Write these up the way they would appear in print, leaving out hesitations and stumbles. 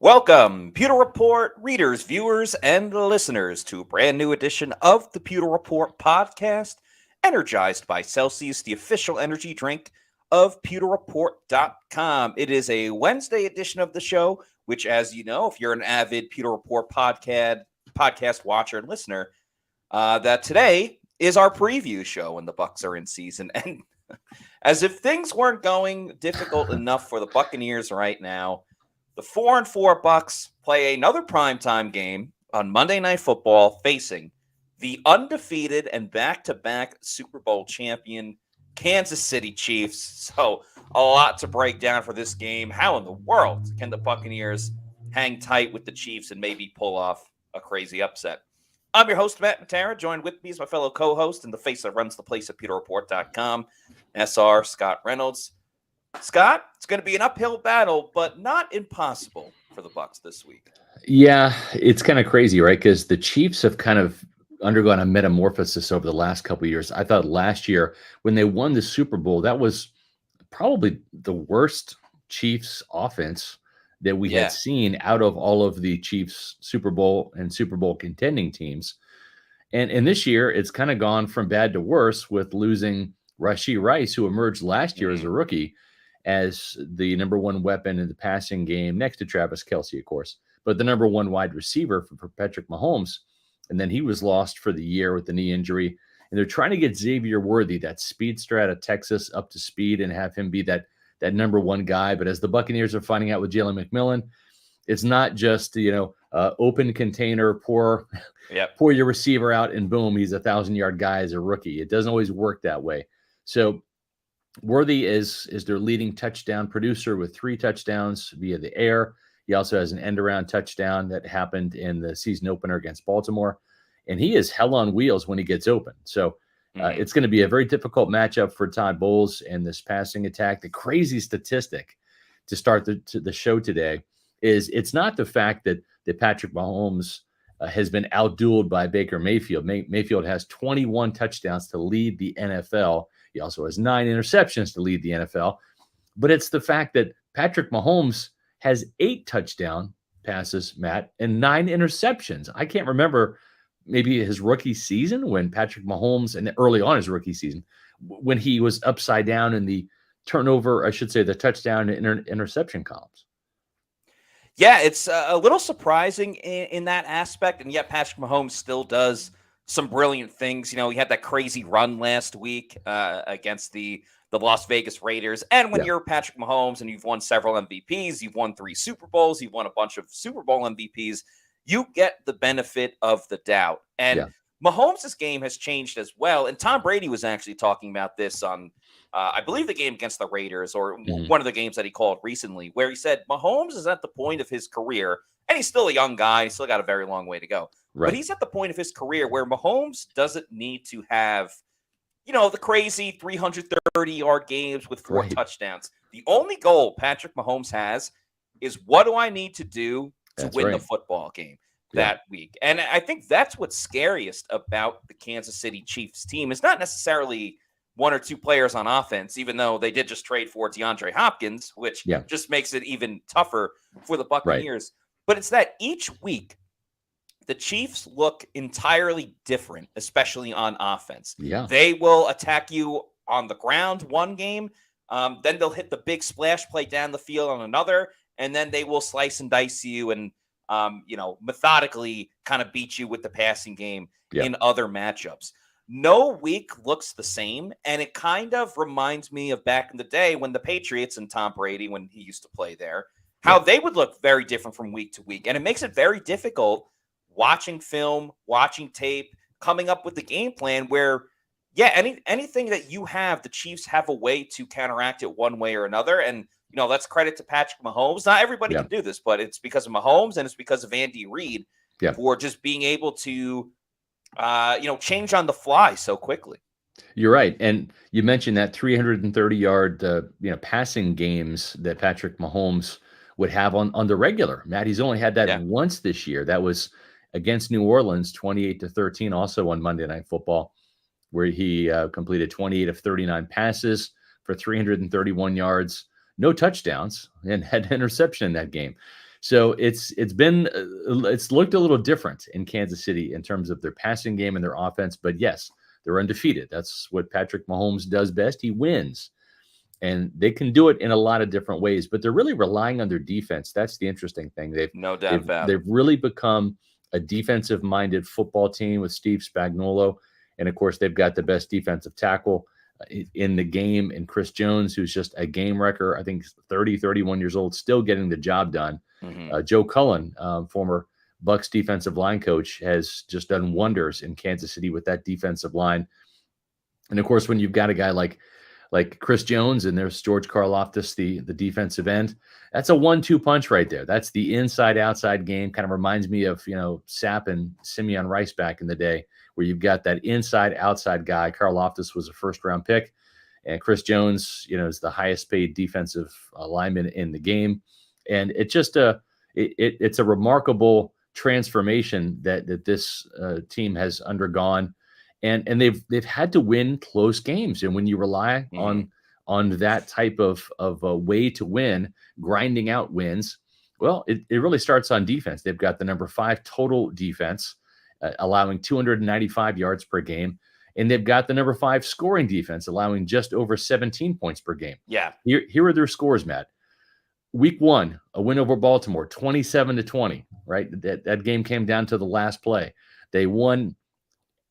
Welcome, Pewter Report readers, viewers, and listeners to a brand new edition of the Pewter Report podcast, energized by Celsius, the official energy drink of pewterreport.com. It is a Wednesday edition of the show, which, as you know, if you're an avid Pewter Report podcast watcher and listener, that today is our preview show when the Bucs are in season. And as if things weren't going difficult enough for the Buccaneers right now, the 4-4 Bucs play another primetime game on Monday Night Football facing the undefeated and back-to-back Super Bowl champion Kansas City Chiefs. So a lot to break down for this game. How in the world can the Buccaneers hang tight with the Chiefs and maybe pull off a crazy upset? I'm your host, Matt Matera. Joined with me is my fellow co-host and the face that runs the place at pewterreport.com, SR Scott Reynolds. Scott, it's going to be an uphill battle, but not impossible for the Bucs this week. Yeah, it's kind of crazy, right? Because the Chiefs have kind of undergone a metamorphosis over the last couple of years. I thought last year when they won the Super Bowl, that was probably the worst Chiefs offense that we had seen out of all of the Chiefs Super Bowl and Super Bowl contending teams. And this year, it's kind of gone from bad to worse with losing Rashee Rice, who emerged last year as a rookie, as the number one weapon in the passing game next to Travis Kelce, of course, but the number one wide receiver for Patrick Mahomes. And then he was lost for the year with the knee injury. And they're trying to get Xavier Worthy, that speedster out of Texas, up to speed and have him be that number one guy. But as the Buccaneers are finding out with Jalen McMillan, it's not just, open container, pour your receiver out and boom, he's 1,000-yard guy as a rookie. It doesn't always work that way. So Worthy is their leading touchdown producer with 3 touchdowns via the air. He also has an end-around touchdown that happened in the season opener against Baltimore. And he is hell on wheels when he gets open. So it's going to be a very difficult matchup for Todd Bowles and this passing attack. The crazy statistic to start the show today is it's not the fact that Patrick Mahomes has been outdueled by Baker Mayfield. Mayfield has 21 touchdowns to lead the NFL. He also has 9 interceptions to lead the NFL. But it's the fact that Patrick Mahomes has 8 touchdown passes, Matt, and 9 interceptions. I can't remember maybe his rookie season when Patrick Mahomes, and early on his rookie season, when he was upside down in the turnover, I should say, the touchdown and interception columns. Yeah, it's a little surprising in that aspect. And yet Patrick Mahomes still does some brilliant things. He had that crazy run last week against the Las Vegas Raiders. And when you're Patrick Mahomes and you've won several MVPs, you've won 3 Super Bowls, you've won a bunch of Super Bowl MVPs, you get the benefit of the doubt. And Mahomes' game has changed as well. And Tom Brady was actually talking about this on, I believe, the game against the Raiders or one of the games that he called recently, where he said Mahomes is at the point of his career, and he's still a young guy. He's still got a very long way to go. Right. But he's at the point of his career where Mahomes doesn't need to have, the crazy 330-yard games with 4 touchdowns. The only goal Patrick Mahomes has is, what do I need to do to win the football game that week? And I think that's what's scariest about the Kansas City Chiefs team. It's not necessarily 1 or 2 players on offense, even though they did just trade for DeAndre Hopkins, which just makes it even tougher for the Buccaneers. But it's that each week, the Chiefs look entirely different, especially on offense. Yeah. They will attack you on the ground one game, then they'll hit the big splash play down the field on another, and then they will slice and dice you and, methodically kind of beat you with the passing game in other matchups. No week looks the same, and it kind of reminds me of back in the day when the Patriots and Tom Brady, when he used to play there, how they would look very different from week to week. And it makes it very difficult watching film, watching tape, coming up with the game plan where, anything that you have, the Chiefs have a way to counteract it one way or another. And, let's credit to Patrick Mahomes. Not everybody can do this, but it's because of Mahomes and it's because of Andy Reid for just being able to, change on the fly so quickly. You're right. And you mentioned that 330-yard, passing games that Patrick Mahomes would have on the regular. Matt, he's only had that once this year. That was against New Orleans, 28-13, also on Monday Night Football, where he completed 28 of 39 passes for 331 yards, no touchdowns, and had an interception in that game. So it's looked a little different in Kansas City in terms of their passing game and their offense. But yes, they're undefeated. That's what Patrick Mahomes does best. He wins. And they can do it in a lot of different ways, but they're really relying on their defense. That's the interesting thing. No doubt about it. They've really become a defensive-minded football team with Steve Spagnuolo. And of course, they've got the best defensive tackle in the game, and Chris Jones, who's just a game wrecker. I think 30, 31 years old, still getting the job done. Joe Cullen, former Bucs defensive line coach, has just done wonders in Kansas City with that defensive line. And of course, when you've got a guy like Chris Jones and there's George Karlaftis, the defensive end, that's a 1-2 punch right there. That's the inside-outside game. Kind of reminds me of, Sapp and Simeon Rice back in the day, where you've got that inside-outside guy. Karlaftis was a first-round pick, and Chris Jones, is the highest-paid defensive lineman in the game. And it just it's a remarkable transformation that this team has undergone. And they've had to win close games, and when you rely on that type of a way to win, grinding out wins, well, it really starts on defense. They've got the number 5 total defense, allowing 295 yards per game, and they've got the number 5 scoring defense, allowing just over 17 points per game. Yeah. Here are their scores, Matt. Week 1, a win over Baltimore, 27-20. Right, that game came down to the last play. They won.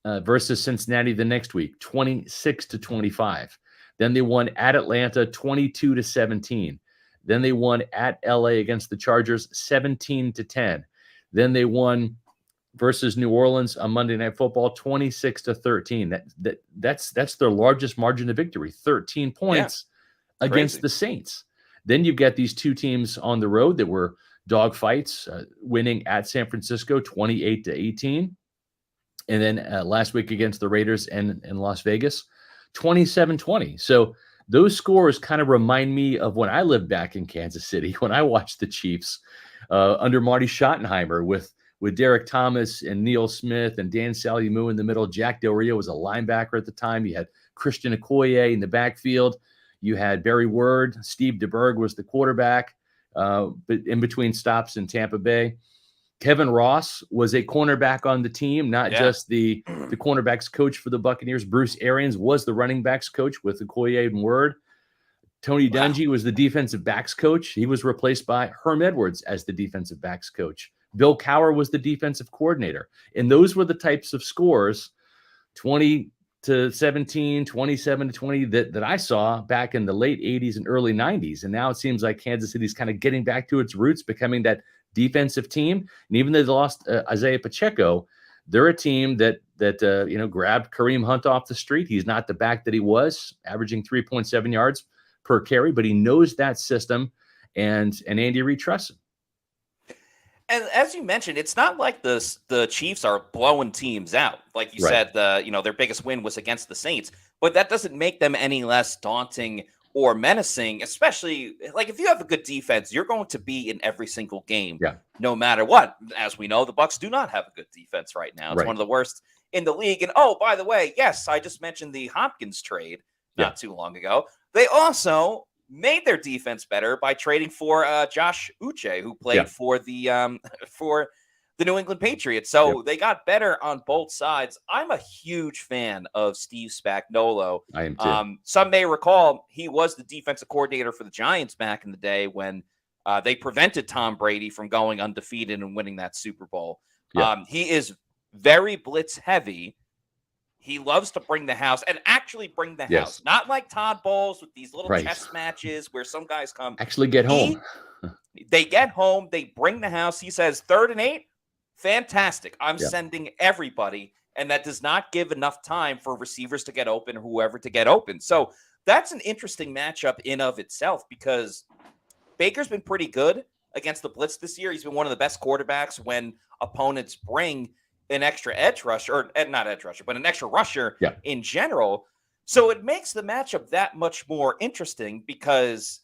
Versus Cincinnati the next week, 26-25. Then they won at Atlanta, 22-17. Then they won at LA against the Chargers, 17-10. Then they won versus New Orleans on Monday Night Football, 26-13. That's their largest margin of victory, 13 points against the Saints. Then you've got these two teams on the road that were dogfights, winning at San Francisco, 28-18. And then last week against the Raiders and Las Vegas, 27-20. So those scores kind of remind me of when I lived back in Kansas City, when I watched the Chiefs under Marty Schottenheimer with Derek Thomas and Neil Smith and Dan Saliamu in the middle. Jack Del Rio was a linebacker at the time. You had Christian Okoye in the backfield. You had Barry Word. Steve DeBerg was the quarterback, but in between stops in Tampa Bay. Kevin Ross was a cornerback on the team, not just the cornerbacks coach for the Buccaneers. Bruce Arians was the running backs coach with Okoye and Word. Tony Dungy was the defensive backs coach. He was replaced by Herm Edwards as the defensive backs coach. Bill Cowher was the defensive coordinator. And those were the types of scores, 20-17, 27-20, that I saw back in the late 80s and early 90s. And now it seems like Kansas City's kind of getting back to its roots, becoming that defensive team. And even though they lost Isaiah Pacheco, they're a team that grabbed Kareem Hunt off the street. He's not the back that he was, averaging 3.7 yards per carry, but he knows that system, and Andy Reid trusts him. And as you mentioned, it's not like the Chiefs are blowing teams out. Like you said, their biggest win was against the Saints, but that doesn't make them any less daunting or menacing, especially like if you have a good defense, you're going to be in every single game, no matter what. As we know, the Bucs do not have a good defense right now. It's one of the worst in the league. And oh, by the way, yes, I just mentioned the Hopkins trade not too long ago. They also made their defense better by trading for Josh Uche, who played for the New England Patriots. So they got better on both sides. I'm a huge fan of Steve Spagnuolo. I am too. Some may recall he was the defensive coordinator for the Giants back in the day when they prevented Tom Brady from going undefeated and winning that Super Bowl. He is very blitz heavy. He loves to bring the house and actually bring the house. Not like Todd Bowles with these little chess matches where some guys come. Actually get home. They get home. They bring the house. He says 3rd and 8. Fantastic. I'm sending everybody. And that does not give enough time for receivers to get open or whoever to get open. So that's an interesting matchup in of itself because Baker's been pretty good against the blitz this year. He's been one of the best quarterbacks when opponents bring an extra edge rusher, or not edge rusher, but an extra rusher in general. So it makes the matchup that much more interesting because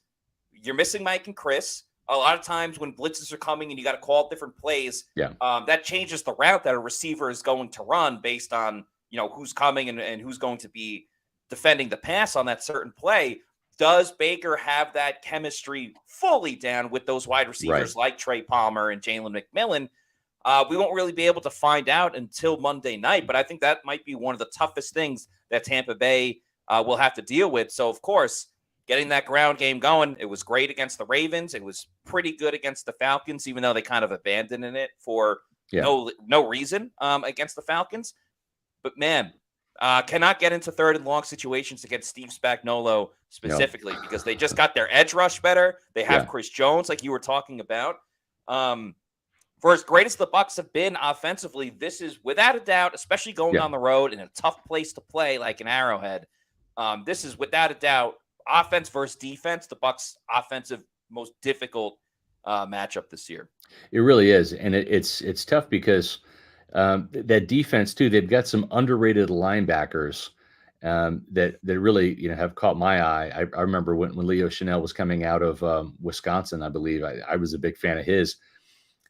you're missing Mike and Chris. A lot of times when blitzes are coming and you got to call different plays, that changes the route that a receiver is going to run based on, who's coming and who's going to be defending the pass on that certain play. does Baker have that chemistry fully down with those wide Right. receivers like Trey Palmer and Jalen McMillan? We won't really be able to find out until Monday night, but I think that might be one of the toughest things that Tampa Bay will have to deal with. So, of course, getting that ground game going, it was great against the Ravens. It was pretty good against the Falcons, even though they kind of abandoned it for Yeah. no reason against the Falcons. But man, cannot get into third and long situations against Steve Spagnuolo specifically because they just got their edge rush better. They have Chris Jones, like you were talking about. For as great as the Bucs have been offensively, this is without a doubt, especially going on the road in a tough place to play like an Arrowhead. This is without a doubt offense versus defense, the Bucs' offensive most difficult matchup this year. It really is, and it's tough because that defense too. They've got some underrated linebackers that really have caught my eye. I remember when Leo Chanel was coming out of Wisconsin, I believe. I was a big fan of his.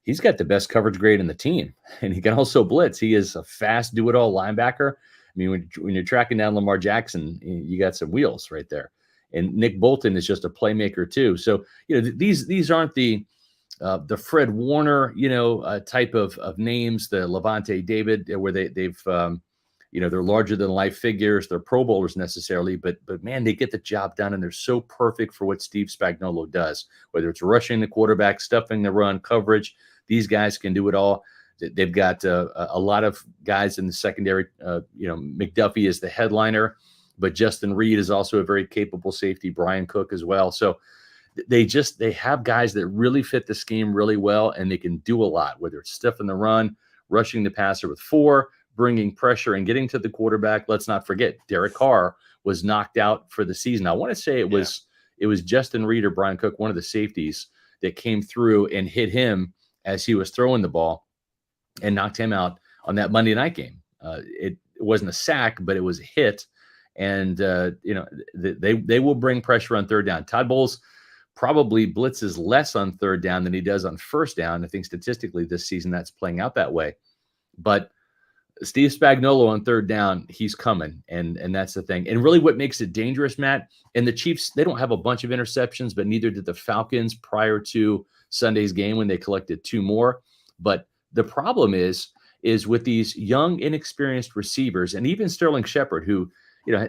He's got the best coverage grade in the team, and he can also blitz. He is a fast, do-it-all linebacker. I mean, when you're tracking down Lamar Jackson, you got some wheels right there. And Nick Bolton is just a playmaker too. So these aren't the Fred Warner type of names, the Levante David, where they've they're larger than life figures. They're Pro Bowlers necessarily, but man, they get the job done, and they're so perfect for what Steve Spagnuolo does. Whether it's rushing the quarterback, stuffing the run, coverage, these guys can do it all. They've got a lot of guys in the secondary. McDuffie is the headliner, but Justin Reed is also a very capable safety. Brian Cook as well. So they have guys that really fit the scheme really well, and they can do a lot, whether it's stuffing the run, rushing the passer with 4, bringing pressure and getting to the quarterback. Let's not forget Derek Carr was knocked out for the season. I want to say it was Justin Reed or Brian Cook, one of the safeties, that came through and hit him as he was throwing the ball and knocked him out on that Monday night game. It wasn't a sack, but it was a hit. And they will bring pressure on third down. Todd Bowles probably blitzes less on third down than he does on first down. I think statistically this season that's playing out that way. But Steve Spagnuolo on third down, he's coming, and that's the thing. And really what makes it dangerous, Matt, and the Chiefs, they don't have a bunch of interceptions, but neither did the Falcons prior to Sunday's game when they collected 2 more. But the problem is with these young, inexperienced receivers, and even Sterling Shepard, who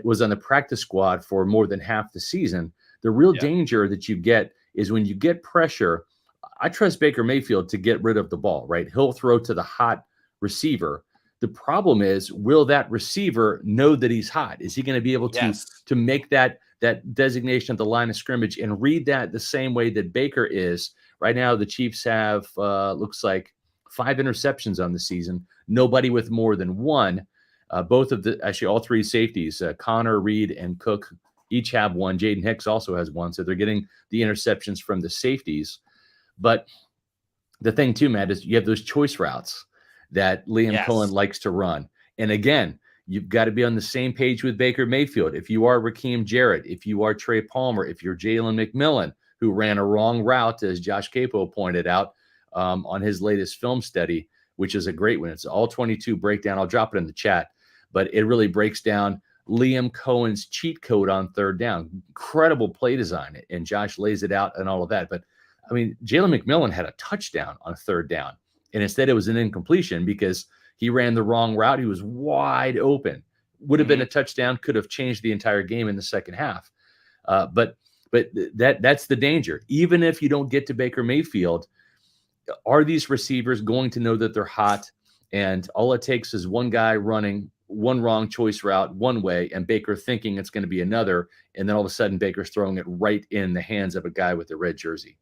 was on the practice squad for more than half the season, the real danger that you get is when you get pressure. I trust Baker Mayfield to get rid of the ball, right? He'll throw to the hot receiver. The problem is, will that receiver know that he's hot? Is he going to be able to make that designation at the line of scrimmage and read that the same way that Baker is? Right now, the Chiefs have, looks like, 5 interceptions on the season, nobody with more than 1. All 3 safeties, Connor, Reed, and Cook, each have 1. Jaden Hicks also has 1. So they're getting the interceptions from the safeties. But the thing too, Matt, is you have those choice routes that Liam Cohen likes to run. And again, you've got to be on the same page with Baker Mayfield. If you are Raheem Jarrett, if you are Trey Palmer, if you're Jalen McMillan, who ran a wrong route, as Josh Capo pointed out on his latest film study, which is a great one. It's all 22 breakdown. I'll drop it in the chat, but it really breaks down Liam Cohen's cheat code on third down. Incredible play design, and Josh lays it out and all of that. But I mean, Jalen McMillan had a touchdown on third down, and instead it was an incompletion because he ran the wrong route. He was wide open. Would have been a touchdown, could have changed the entire game in the second half. But that's the danger. Even if you don't get to Baker Mayfield, are these receivers going to know that they're hot? And all it takes is one guy running one wrong choice route one way and Baker thinking it's going to be another. And then all of a sudden Baker's throwing it right in the hands of a guy with a red jersey.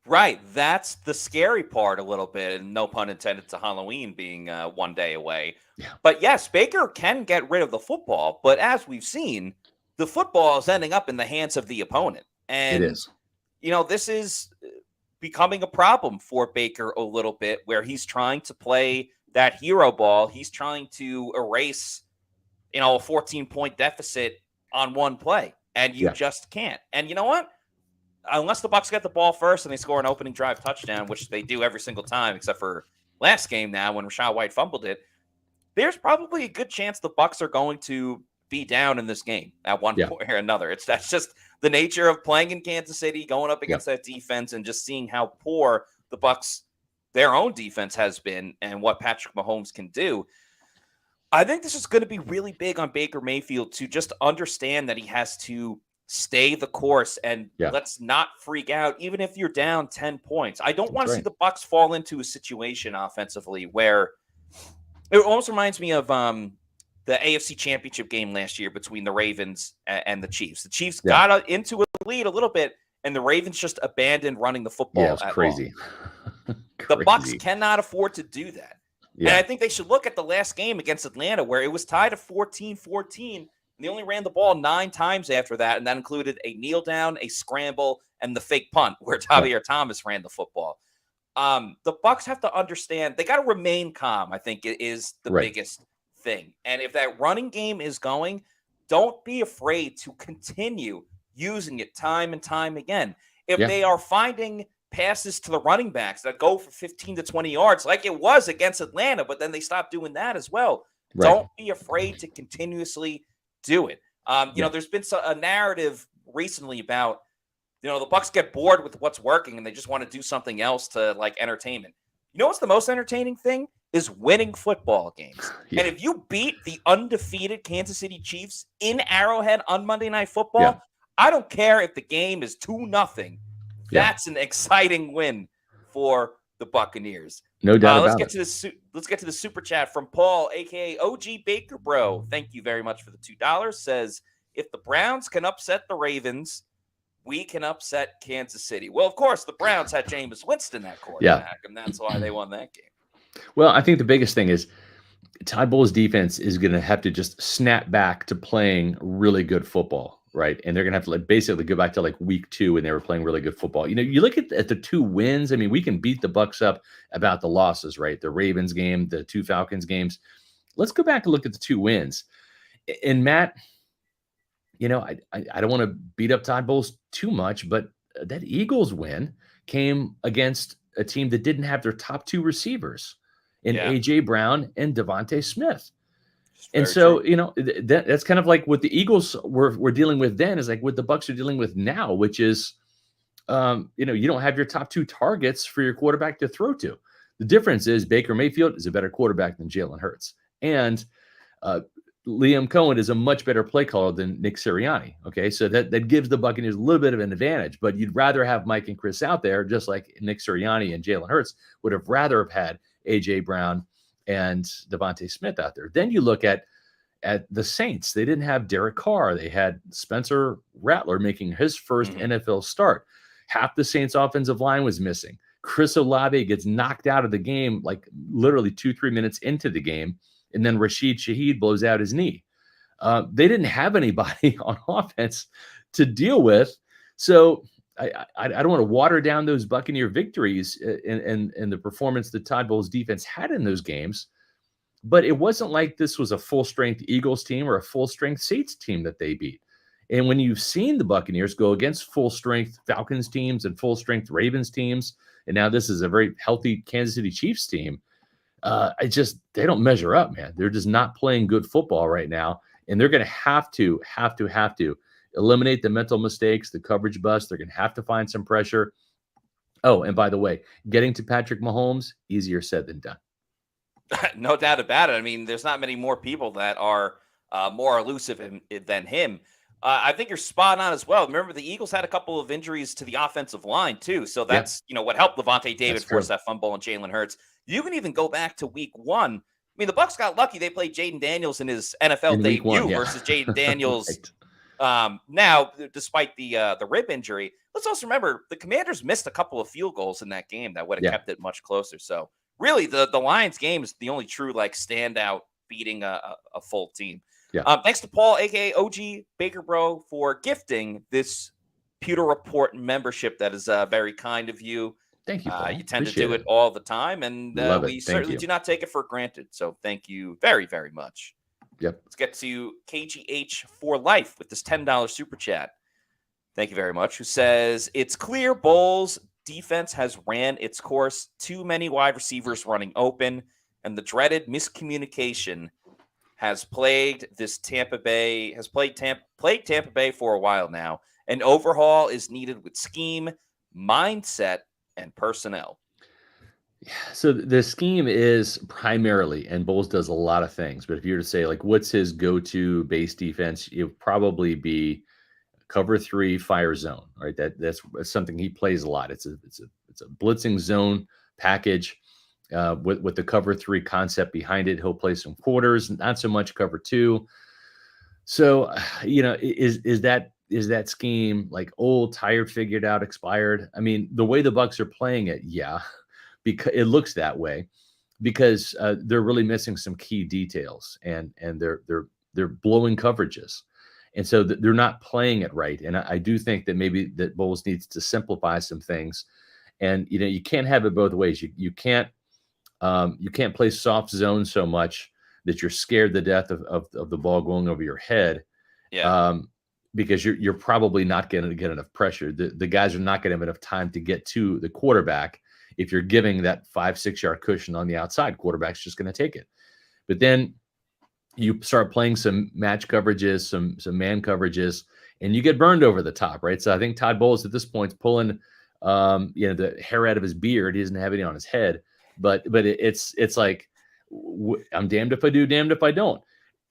Right. That's the scary part a little bit. And no pun intended to Halloween being 1 day away. Yeah. But yes, Baker can get rid of the football. But as we've seen, the football is ending up in the hands of the opponent. And, it is. This is becoming a problem for Baker a little bit, where he's trying to play that hero ball. He's trying to erase, a 14-point deficit on one play, and you just can't. And you know what? Unless the Bucs get the ball first and they score an opening drive touchdown, which they do every single time, except for last game now when Rachaad White fumbled it, there's probably a good chance the Bucs are going to be down in this game at one Yeah. point or another. That's just the nature of playing in Kansas City, going up against Yeah. that defense, and just seeing how poor the Bucs, their own defense, has been, and what Patrick Mahomes can do. I think this is going to be really big on Baker Mayfield to just understand that he has to stay the course and Yeah. let's not freak out, even if you're down 10 points. I don't want to right. see the Bucs fall into a situation offensively where it almost reminds me of the AFC Championship game last year between the Ravens and the Chiefs. The Chiefs Yeah. got into a lead a little bit, and the Ravens just abandoned running the Yeah, it football was at all. crazy. The Bucs cannot afford to do that. And Yeah. I think they should look at the last game against Atlanta where it was tied at 14-14. And they only ran the ball 9 times after that. And that included a kneel down, a scramble, and the fake punt where Javier Thomas ran the football. The Bucs have to understand they got to remain calm, I think, is the biggest thing. And if that running game is going, don't be afraid to continue using it time and time again. If they are finding passes to the running backs that go for 15 to 20 yards like it was against Atlanta, but then they stopped doing that as well. Don't be afraid to continuously do it. You know, there's been a narrative recently about, you know, the Bucs get bored with what's working and they just want to do something else to like entertainment. You know what's the most entertaining thing is winning football games. And if you beat the undefeated Kansas City Chiefs in Arrowhead on Monday Night Football, I don't care if the game is 2-0. That's an exciting win for the Buccaneers. No doubt let's about get it. Let's get to the super chat from Paul, aka OG Baker Bro. Thank you very much for the $2. Says, if the Browns can upset the Ravens, we can upset Kansas City. Well, of course, the Browns had Jameis Winston at quarterback, and that's why they won that game. Well, I think the biggest thing is Todd Bowles' defense is going to have to just snap back to playing really good football, right? And they're going to have to basically go back to like week 2 when they were playing really good football. You know, you look at the 2 wins. I mean, we can beat the Bucs up about the losses, right? The Ravens game, the 2 Falcons games. Let's go back and look at the 2 wins. And Matt, you know, I don't want to beat up Todd Bowles too much, but that Eagles win came against a team that didn't have their top 2 receivers in A.J. Brown and Devontae Smith. And so, you know, that's kind of like what the Eagles were dealing with then is like what the Bucs are dealing with now, which is, you know, you don't have your top 2 targets for your quarterback to throw to. The difference is Baker Mayfield is a better quarterback than Jalen Hurts. And Liam Cohen is a much better play caller than Nick Sirianni. Okay, so that gives the Buccaneers a little bit of an advantage, but you'd rather have Mike and Chris out there, just like Nick Sirianni and Jalen Hurts would have rather have had A.J. Brown and Devontae Smith out there. Then you look at the Saints. They didn't have Derek Carr. They had Spencer Rattler making his first NFL start. Half the Saints offensive line was missing. Chris Olave gets knocked out of the game like literally 2-3 minutes into the game. And then Rashid Shaheed blows out his knee. They didn't have anybody on offense to deal with. So I don't want to water down those Buccaneer victories and the performance that Todd Bowles' defense had in those games. But it wasn't like this was a full-strength Eagles team or a full-strength Saints team that they beat. And when you've seen the Buccaneers go against full-strength Falcons teams and full-strength Ravens teams, and now this is a very healthy Kansas City Chiefs team, they don't measure up, man. They're just not playing good football right now. And they're going to have to eliminate the mental mistakes, the coverage bust. They're going to have to find some pressure. Oh, and by the way, getting to Patrick Mahomes, easier said than done. No doubt about it. I mean, there's not many more people that are more elusive than him. I think you're spot on as well. Remember, the Eagles had a couple of injuries to the offensive line, too. So that's, you know, what helped Levante David force that fumble and Jalen Hurts. You can even go back to week 1. I mean, the Bucs got lucky. They played Jaden Daniels in his NFL debut versus Jaden Daniels. Now, despite the rib injury, let's also remember the Commanders missed a couple of field goals in that game that would have kept it much closer. So really, the Lions game is the only true like standout beating a full team. Thanks to Paul, aka OG Baker Bro, for gifting this Pewter Report membership. That is very kind of you. Thank you, Paul. You tend to do it all the time, and we certainly do not take it for granted. So thank you very, very much. Let's get to KGH for life with this $10 super chat. Thank you very much. Who says, it's clear Bowles' defense has ran its course. Too many wide receivers running open, and the dreaded miscommunication has played Tampa Bay for a while now. An overhaul is needed with scheme, mindset, and personnel. So the scheme is primarily, and Bowles does a lot of things, but if you were to say like what's his go-to base defense, it would probably be cover three, fire zone. Right, that's something he plays a lot. It's a blitzing zone package with the cover three concept behind it. He'll play some quarters, not so much cover two. So is that scheme like old, tired, figured out, expired? I mean, the way the Bucs are playing it, yeah, because it looks that way because they're really missing some key details and they're blowing coverages. And so they're not playing it right. And I do think that maybe that Bowles needs to simplify some things. And you can't have it both ways. You can't play soft zone so much that you're scared to death of the ball going over your head. Yeah. Because you're probably not going to get enough pressure. The guys are not going to have enough time to get to the quarterback. If you're giving that 5-6 yard cushion on the outside, quarterback's just going to take it. But then you start playing some match coverages, some man coverages, and you get burned over the top, right? So I think Todd Bowles at this point is pulling, the hair out of his beard. He doesn't have any on his head, but it's like I'm damned if I do, damned if I don't.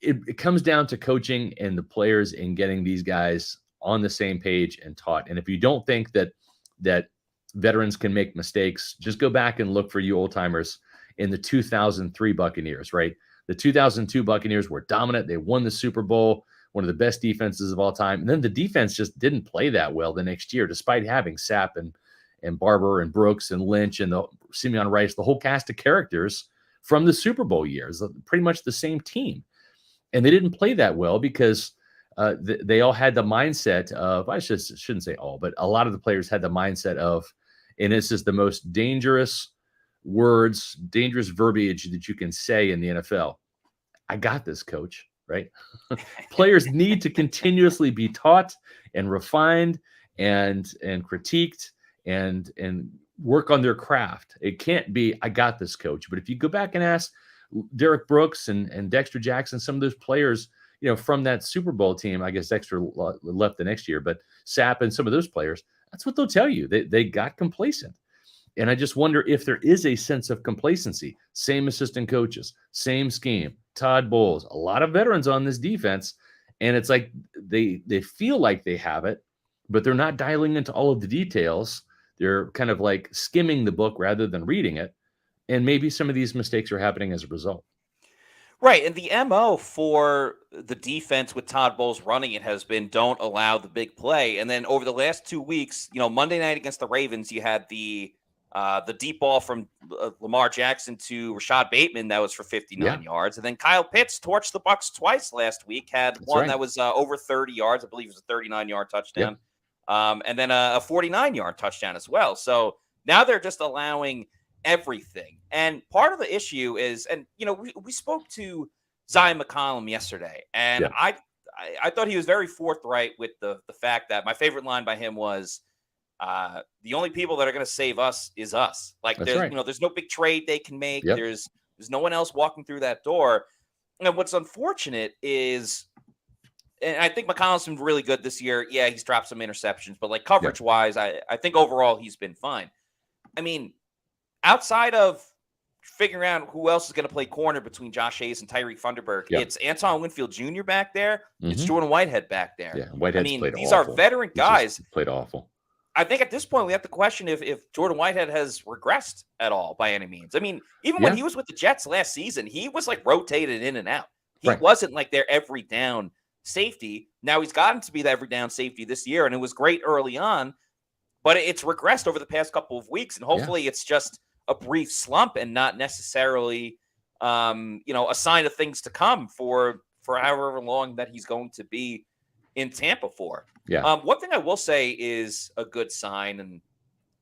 It comes down to coaching and the players and getting these guys on the same page and taught. And if you don't think that veterans can make mistakes, just go back and look for you old timers in the 2003 Buccaneers, right? The 2002 Buccaneers were dominant. They won the Super Bowl, one of the best defenses of all time. And then the defense just didn't play that well the next year, despite having Sapp and Barber and Brooks and Lynch and the Simeon Rice, the whole cast of characters from the Super Bowl years, pretty much the same team. And they didn't play that well because they all had the mindset of, I shouldn't say all, but a lot of the players had the mindset of, and this is the most dangerous words, dangerous verbiage that you can say in the NFL. I got this, coach, right? Players need to continuously be taught and refined and critiqued and work on their craft. It can't be, I got this, coach. But if you go back and ask Derek Brooks and Dexter Jackson, some of those players, from that Super Bowl team, I guess Dexter left the next year, but Sapp and some of those players, that's what they'll tell you. They got complacent. And I just wonder if there is a sense of complacency. Same assistant coaches, same scheme, Todd Bowles, a lot of veterans on this defense. And it's like they feel like they have it, but they're not dialing into all of the details. They're kind of like skimming the book rather than reading it. And maybe some of these mistakes are happening as a result. Right. And the MO for the defense with Todd Bowles running it has been don't allow the big play. And then over the last 2 weeks, Monday night against the Ravens, you had the deep ball from Lamar Jackson to Rashad Bateman that was for 59 yards. And then Kyle Pitts torched the Bucs twice last week, had one that was over 30 yards. I believe it was a 39-yard touchdown. And then a 49-yard touchdown as well. So now they're just allowing everything. And part of the issue is, and we spoke to Zion McCollum yesterday, and I thought he was very forthright with the fact that my favorite line by him was, the only people that are going to save us is us. Like there's no big trade they can make. There's no one else walking through that door. And what's unfortunate is, and I think McCollum's been really good this year. Yeah, he's dropped some interceptions, but like coverage wise, I think overall he's been fine. I mean, outside of figuring out who else is going to play corner between Josh Hayes and Tyreek Thunderberg, it's Antoine Winfield Jr. back there. It's Jordan Whitehead back there. Yeah, Whitehead's played these awful. Are veteran guys. Played awful. I think at this point we have to question if Jordan Whitehead has regressed at all by any means. I mean, even when he was with the Jets last season, he was like rotated in and out. He wasn't like their every down safety. Now he's gotten to be the every down safety this year, and it was great early on, but it's regressed over the past couple of weeks, and hopefully it's just a brief slump and not necessarily, a sign of things to come for however long that he's going to be in Tampa for. One thing I will say is a good sign and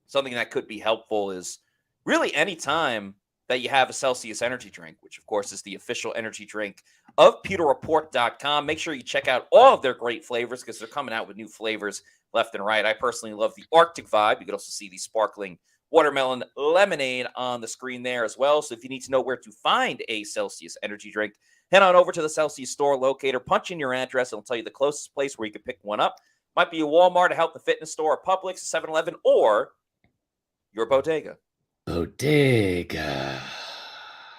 something that could be helpful is really any time that you have a Celsius energy drink, which of course is the official energy drink of PewterReport.com. Make sure you check out all of their great flavors because they're coming out with new flavors left and right. I personally love the Arctic Vibe. You can also see the sparkling watermelon lemonade on the screen there as well. So if you need to know where to find a Celsius energy drink, head on over to the Celsius store locator, punch in your address, and it'll tell you the closest place where you can pick one up. Might be a Walmart, a Health and Fitness store, a Publix, a 7-Eleven, or your bodega. Bodega.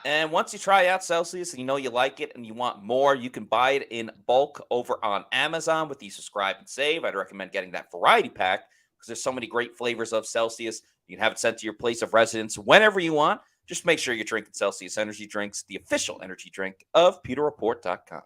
And once you try out Celsius and you know you like it and you want more, you can buy it in bulk over on Amazon with the Subscribe and Save. I'd recommend getting that variety pack because there's so many great flavors of Celsius. You can have it sent to your place of residence whenever you want. Just make sure you're drinking Celsius energy drinks, the official energy drink of PewterReport.com.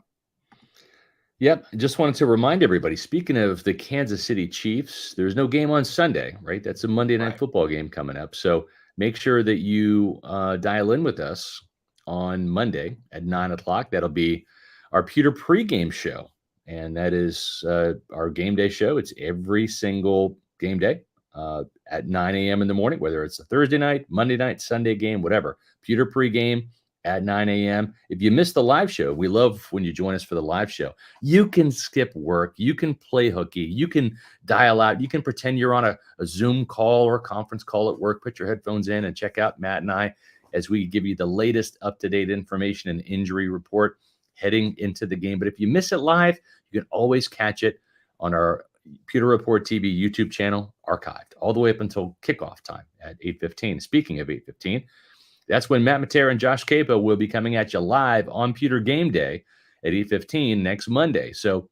Yep. Just wanted to remind everybody, speaking of the Kansas City Chiefs, there's no game on Sunday, right? That's a Monday Night Football game coming up. So make sure that you dial in with us on Monday at 9 o'clock. That'll be our Pewter pregame show. And that is our game day show. It's every single game day at 9 a.m. in the morning, whether it's a Thursday night, Monday night, Sunday game, whatever. Pewter pregame at 9 a.m. If you missed the live show, we love when you join us for the live show. You can skip work. You can play hooky. You can dial out. You can pretend you're on a Zoom call or a conference call at work. Put your headphones in and check out Matt and I as we give you the latest up-to-date information and injury report heading into the game. But if you miss it live, you can always catch it on our Pewter Report TV YouTube channel, archived all the way up until kickoff time at 8:15. Speaking of 8:15, that's when Matt Matera and Josh Capo will be coming at you live on Pewter Game Day at 8:15 next Monday. So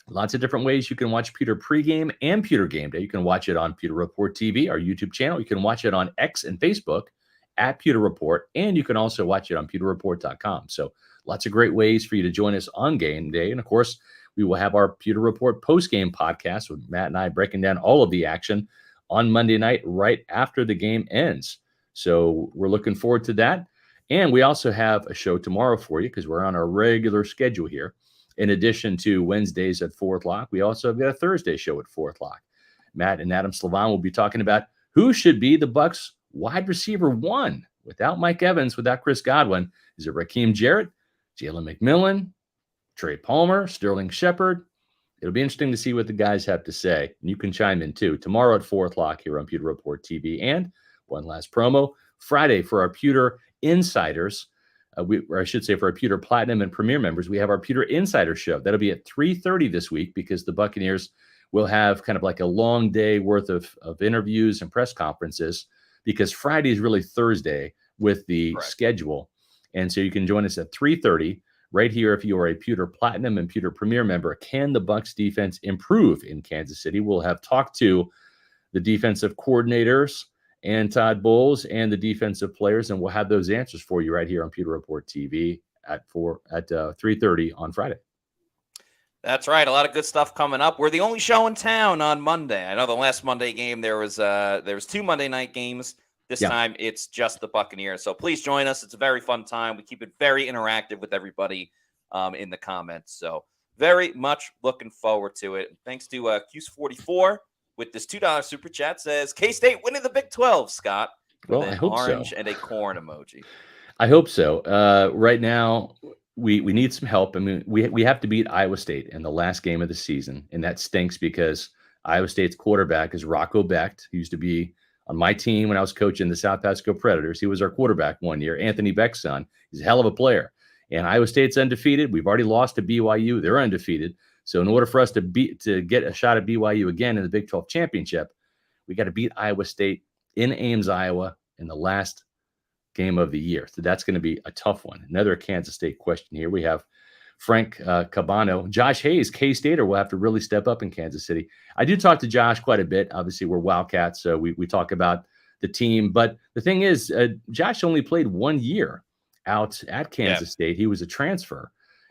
lots of different ways you can watch Pewter pregame and Pewter Game Day. You can watch it on Pewter Report TV, our YouTube channel. You can watch it on X and Facebook at Pewter Report, and you can also watch it on PewterReport.com. So lots of great ways for you to join us on game day. And of course, we will have our Pewter Report post-game podcast with Matt and I breaking down all of the action on Monday night right after the game ends. So we're looking forward to that. And we also have a show tomorrow for you because we're on our regular schedule here. In addition to Wednesdays at 4 o'clock, we also have got a Thursday show at 4 o'clock. Matt and Adam Slavon will be talking about who should be the Bucs wide receiver one without Mike Evans, without Chris Godwin. Is it Raheem Jarrett, Jalen McMillan, Trey Palmer, Sterling Shepard? It'll be interesting to see what the guys have to say. And you can chime in too tomorrow at 4 o'clock here on Pewter Report TV. And one last promo, Friday for our Pewter Insiders, or I should say for our Pewter Platinum and Premier members, we have our Pewter Insider Show. That'll be at 3:30 this week because the Buccaneers will have kind of like a long day worth of interviews and press conferences because Friday is really Thursday with the schedule. And so you can join us at 3:30 right here if you are a Pewter Platinum and Pewter Premier member. Can the Bucs defense improve in Kansas City? We'll have talked to the defensive coordinators and Todd Bowles and the defensive players, and we'll have those answers for you right here on Pewter Report TV at 3:30 on Friday. That's right. A lot of good stuff coming up. We're the only show in town on Monday. I know the last Monday game there was 2 Monday night games. This time it's just the Buccaneers. So please join us. It's a very fun time. We keep it very interactive with everybody in the comments. So very much looking forward to it. Thanks to Q's44 with this $2 super chat says K-State winning the Big 12, Scott. Well, I hope orange so. And a corn emoji. I hope so. Right now, we need some help. I mean, we have to beat Iowa State in the last game of the season, and that stinks because Iowa State's quarterback is Rocco Becht. He used to be on my team when I was coaching the South Pasco Predators. He was our quarterback one year. Anthony Becht's son. He's a hell of a player. And Iowa State's undefeated. We've already lost to BYU. They're undefeated. So in order for us to get a shot at BYU again in the Big 12 championship, we got to beat Iowa State in Ames, Iowa in the last game of the year. So that's going to be a tough one. Another Kansas State question here. We have Frank Cabano. Josh Hayes, K-Stater, will have to really step up in Kansas City. I do talk to Josh quite a bit. Obviously, we're Wildcats, so we talk about the team. But the thing is, Josh only played 1 year out at Kansas State. He was a transfer.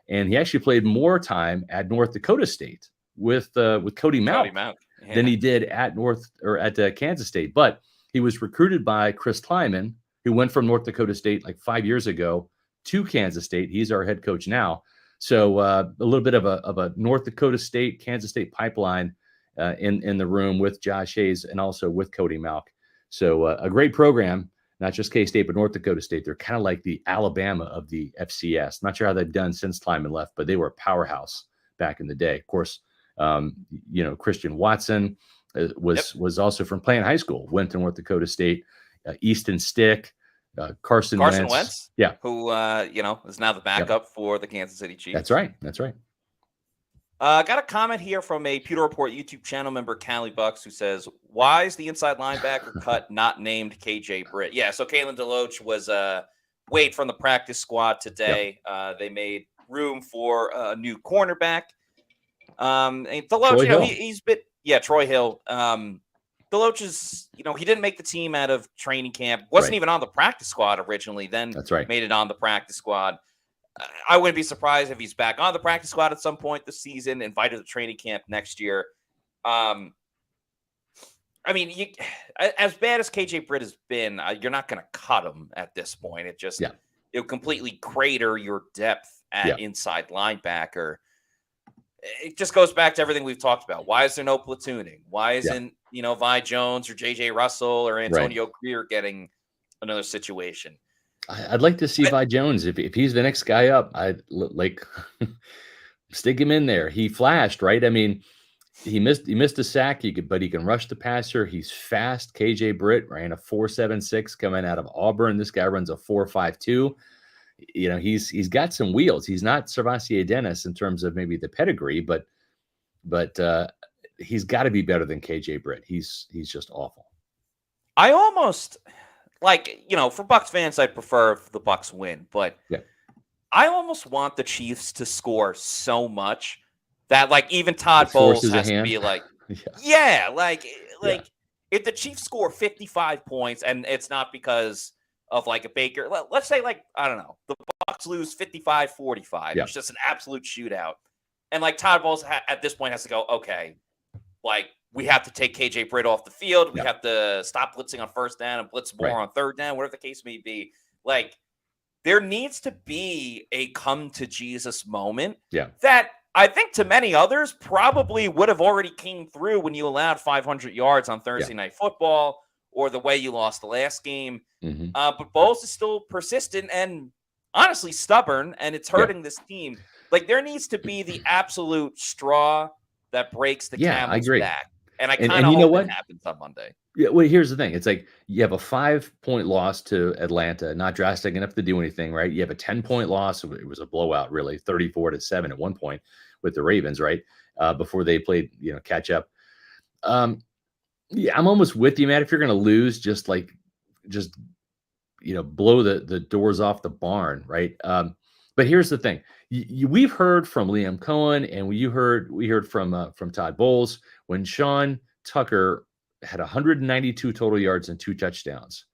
And he actually played more time at North Dakota State with Cody Mauch than he did at Kansas State. But he was recruited by Chris Kleiman, who went from North Dakota State like 5 years ago to Kansas State. He's our head coach now. So a little bit of a North Dakota State, Kansas State pipeline in the room with Josh Hayes and also with Cody Mauch. So a great program. Not just K-State, but North Dakota State. They're kind of like the Alabama of the FCS. Not sure how they've done since Kleiman left, but they were a powerhouse back in the day. Of course, Christian Watson was also from Plant High School, went to North Dakota State. Easton Stick, Carson Carson Wentz. Wentz, Yeah, who is now the backup for the Kansas City Chiefs. that's right. That's right. Got a comment here from a Pewter Report YouTube channel member, Callie Bucs, who says, "Why is the inside linebacker cut not named KJ Britt?" Yeah, so Kalen DeLoach was waived from the practice squad today. They made room for a new cornerback. And DeLoach, Troy Hill. he's been Troy Hill. DeLoach is, he didn't make the team out of training camp. Wasn't even on the practice squad originally. Then that's right. Made it on the practice squad. I wouldn't be surprised if he's back on the practice squad at some point this season, invited to training camp next year. I mean, as bad as KJ Britt has been, you're not going to cut him at this point. It just it'll completely crater your depth at inside linebacker. It just goes back to everything we've talked about. Why is there no platooning? Why isn't Vi Jones or JJ Russell or Antonio Greer getting another situation? I'd like to see Vi Jones if he's the next guy up. I'd like stick him in there. He flashed, right? I mean, he missed a sack. But he can rush the passer. He's fast. KJ Britt ran a 4.76 coming out of Auburn. This guy runs a 4.52. He's got some wheels. He's not Servassier Dennis in terms of maybe the pedigree, but he's got to be better than KJ Britt. He's just awful. I almost. For Bucs fans, I'd prefer if the Bucs win, but I almost want the Chiefs to score so much that, even Todd Bowles has to be like, if the Chiefs score 55 points, and it's not because of a Baker, let's say I don't know, the Bucs lose 55-45. It's just an absolute shootout, and Todd Bowles at this point has to go, okay, we have to take KJ Britt off the field. We have to stop blitzing on first down and blitz more on third down, whatever the case may be. There needs to be a come to Jesus moment that I think to many others probably would have already came through when you allowed 500 yards on Thursday Night Football or the way you lost the last game. Mm-hmm. But Bowles is still persistent and honestly stubborn, and it's hurting this team. There needs to be the absolute straw that breaks the camel's back. And I kind of hope it happens on Monday. Yeah, well, here's the thing. It's you have a 5-point loss to Atlanta, not drastic enough to do anything, right? You have a 10-point loss. It was a blowout, really, 34-7 at one point with the Ravens, right? Before they played, catch up. I'm almost with you, Matt. If you're going to lose, just blow the doors off the barn, right? But here's the thing. We've heard from Liam Cohen, and we heard from Todd Bowles when Sean Tucker had 192 total yards and 2 touchdowns.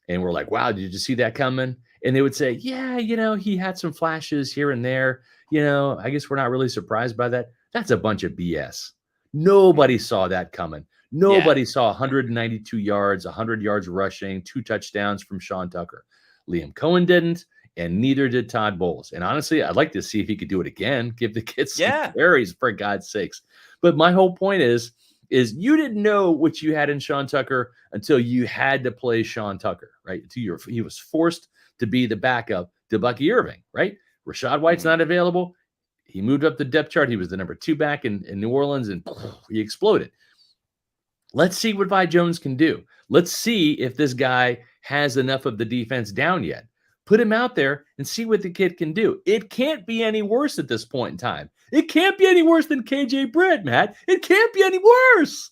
And we're like, wow, did you see that coming? And they would say, yeah, he had some flashes here and there. I guess we're not really surprised by that. That's a bunch of BS. Nobody saw that coming. Nobody saw 192 yards, 100 yards rushing, 2 touchdowns from Sean Tucker. Liam Cohen didn't. And neither did Todd Bowles. And honestly, I'd like to see if he could do it again. Give the kids some carries, for God's sakes. But my whole point is you didn't know what you had in Sean Tucker until you had to play Sean Tucker, right? He was forced to be the backup to Bucky Irving, right? Rashad White's not available. He moved up the depth chart. He was the number 2 back in New Orleans, and he exploded. Let's see what Vi Jones can do. Let's see if this guy has enough of the defense down yet. Put him out there and see what the kid can do. It can't be any worse at this point in time. It can't be any worse than KJ Britt, Matt. It can't be any worse.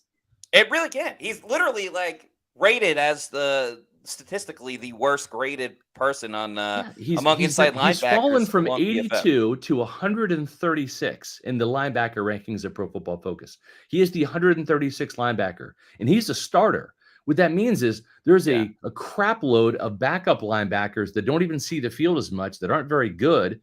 It really can't. He's literally rated as statistically the worst graded person on among inside linebackers. He's fallen from 82 to 136 in the linebacker rankings of Pro Football Focus. He is the 136th linebacker, and he's a starter. What that means is there's a crap load of backup linebackers that don't even see the field as much, that aren't very good,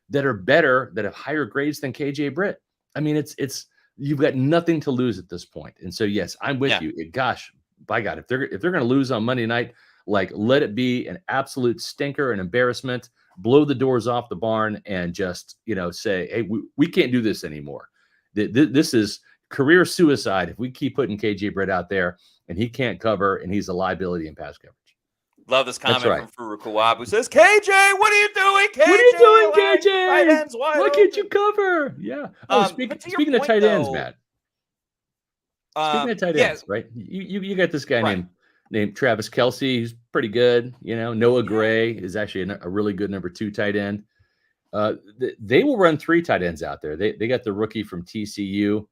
that are better, that have higher grades than KJ Britt. I mean, it's you've got nothing to lose at this point. And so, yes, I'm with you. Gosh, by God, if they're going to lose on Monday night, let it be an absolute stinker, an embarrassment, blow the doors off the barn, and just say, hey, we can't do this anymore. This is career suicide if we keep putting KJ Britt out there and he can't cover and he's a liability in pass coverage. Love this comment from Furu Kawab, who says, KJ, what are you doing, KJ? What are you doing, KJ? Tight ends wide Why can't you cover? Yeah. Oh, speaking of tight ends, Matt. Speaking of tight ends, right? You got this guy named Travis Kelce, who's pretty good. Noah Gray is actually a really good number 2 tight end. They will run 3 tight ends out there. They got the rookie from TCU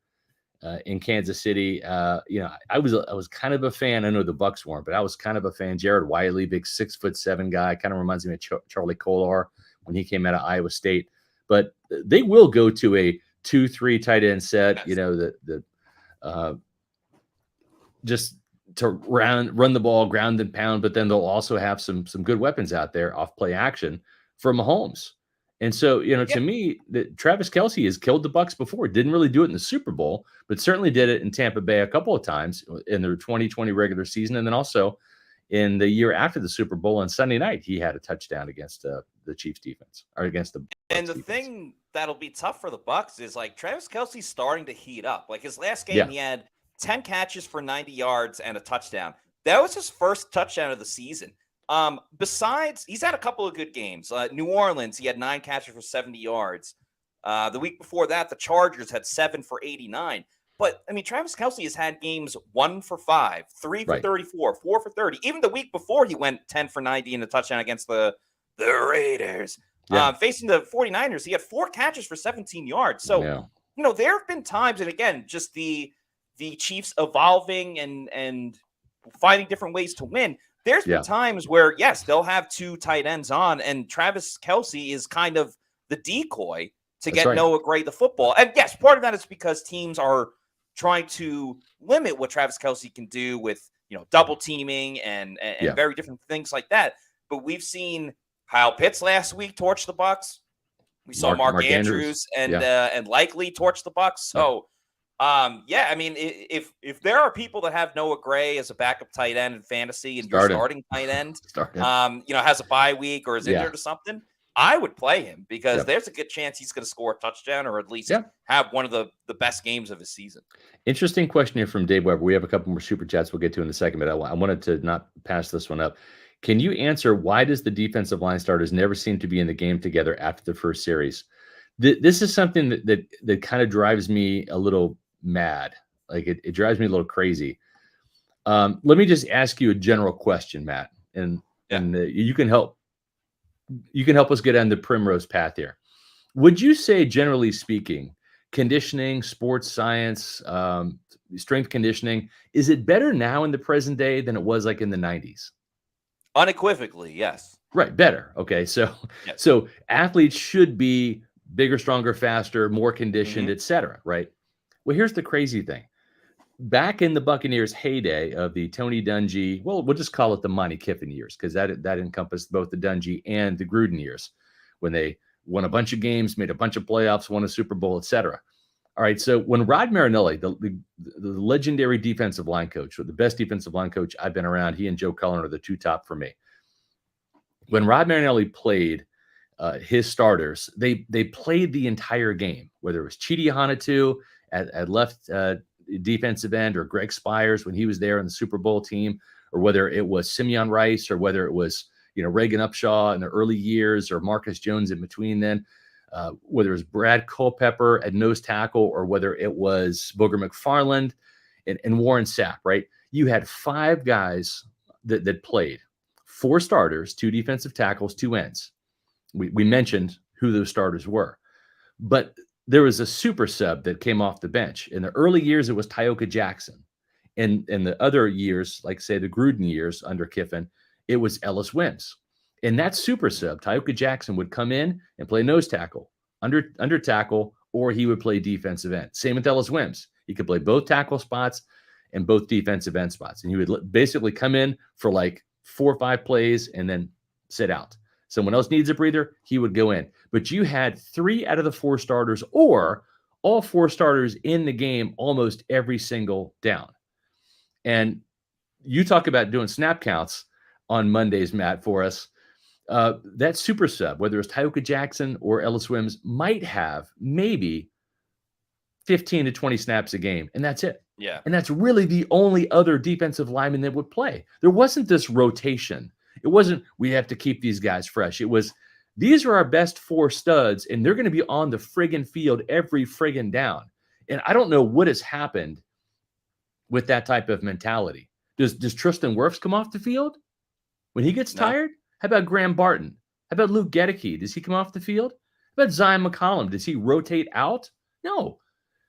in Kansas City. I was kind of a fan. I know the Bucs weren't, but I was kind of a fan. Jared Wiley, big 6'7" guy, kind of reminds me of Charlie Kolar when he came out of Iowa State. But they will go to a 2-3 tight end set. Just to run the ball, ground and pound. But then they'll also have some good weapons out there off play action for Mahomes. And so, to me, Travis Kelce has killed the Bucs before. Didn't really do it in the Super Bowl, but certainly did it in Tampa Bay a couple of times in their 2020 regular season. And then also in the year after the Super Bowl on Sunday night, he had a touchdown against the Chiefs defense or against the Bucs And the defense. thing that'll be tough for the Bucs is like Travis Kelce's starting to heat up. Like his last game, he had 10 catches for 90 yards and a touchdown. That was his first touchdown of the season. Besides, he's had a couple of good games. New Orleans, he had 9 catches for 70 yards. The week before that, the Chargers had 7 for 89. But I mean, Travis Kelce has had games 1 for 5, 3 for 34, 4 for 30. Even the week before, he went 10 for 90 in a touchdown against the Raiders. Facing the 49ers, he had 4 catches for 17 yards. So, there have been times, and again, just the Chiefs evolving and finding different ways to win. There's been times where, yes, they'll have 2 tight ends on, and Travis Kelce is kind of the decoy to get Noah Gray the football. And yes, part of that is because teams are trying to limit what Travis Kelce can do with, double teaming and very different things like that. But we've seen Kyle Pitts last week torch the Bucs. We saw Mark Andrews and Likely torch the Bucs. So, I mean, if there are people that have Noah Gray as a backup tight end in fantasy and your starting tight end, has a bye week or is injured or something, I would play him because there's a good chance he's going to score a touchdown or at least have one of the best games of his season. Interesting question here from Dave Weber. We have a couple more super chats we'll get to in a second, but I wanted to not pass this one up. Can you answer why does the defensive line starters never seem to be in the game together after the first series? This is something that kind of drives me a little mad. Like it drives me a little crazy. Let me just ask you a general question, Matt, and you can help us get on the primrose path here. Would you say, generally speaking, conditioning, sports science, strength conditioning, is it better now in the present day than it was like in the 90s? Unequivocally, yes. Right, better. Okay, so athletes should be bigger, stronger, faster, more conditioned, etc. Right. Well, here's the crazy thing. Back in the Buccaneers' heyday of the Tony Dungy, well, we'll just call it the Monty Kiffin years because that encompassed both the Dungy and the Gruden years when they won a bunch of games, made a bunch of playoffs, won a Super Bowl, etc. All right, so when Rod Marinelli, the legendary defensive line coach, or the best defensive line coach I've been around, he and Joe Cullen are the 2 top for me. When Rod Marinelli played his starters, they played the entire game, whether it was Chidi Hanatu at left defensive end or Greg Spires when he was there in the Super Bowl team, or whether it was Simeon Rice or whether it was Reagan Upshaw in the early years or Marcus Jones in between then, whether it was Brad Culpepper at nose tackle or whether it was Booger McFarland and Warren Sapp, right? You had 5 guys that played, 4 starters, 2 defensive tackles, 2 ends. We mentioned who those starters were, but there was a super sub that came off the bench. In the early years, it was Tyoka Jackson. And in the other years, like say the Gruden years under Kiffin, it was Ellis Wims. And that super sub, Tyoka Jackson, would come in and play nose tackle, under tackle, or he would play defensive end. Same with Ellis Wims. He could play both tackle spots and both defensive end spots. And he would basically come in for like 4 or 5 plays and then sit out. Someone else needs a breather, he would go in. But you had 3 out of the 4 starters or all 4 starters in the game almost every single down. And you talk about doing snap counts on Mondays, Matt, for us. That super sub, whether it's Tyoka Jackson or Ellis Wims, might have maybe 15 to 20 snaps a game, and that's it. Yeah. And that's really the only other defensive lineman that would play. There wasn't this rotation. It wasn't, we have to keep these guys fresh. It was, these are our best 4 studs, and they're going to be on the friggin' field every friggin' down. And I don't know what has happened with that type of mentality. Does Tristan Wirfs come off the field when he gets No. tired? How about Graham Barton? How about Luke Gedeke? Does he come off the field? How about Zion McCollum? Does he rotate out? No.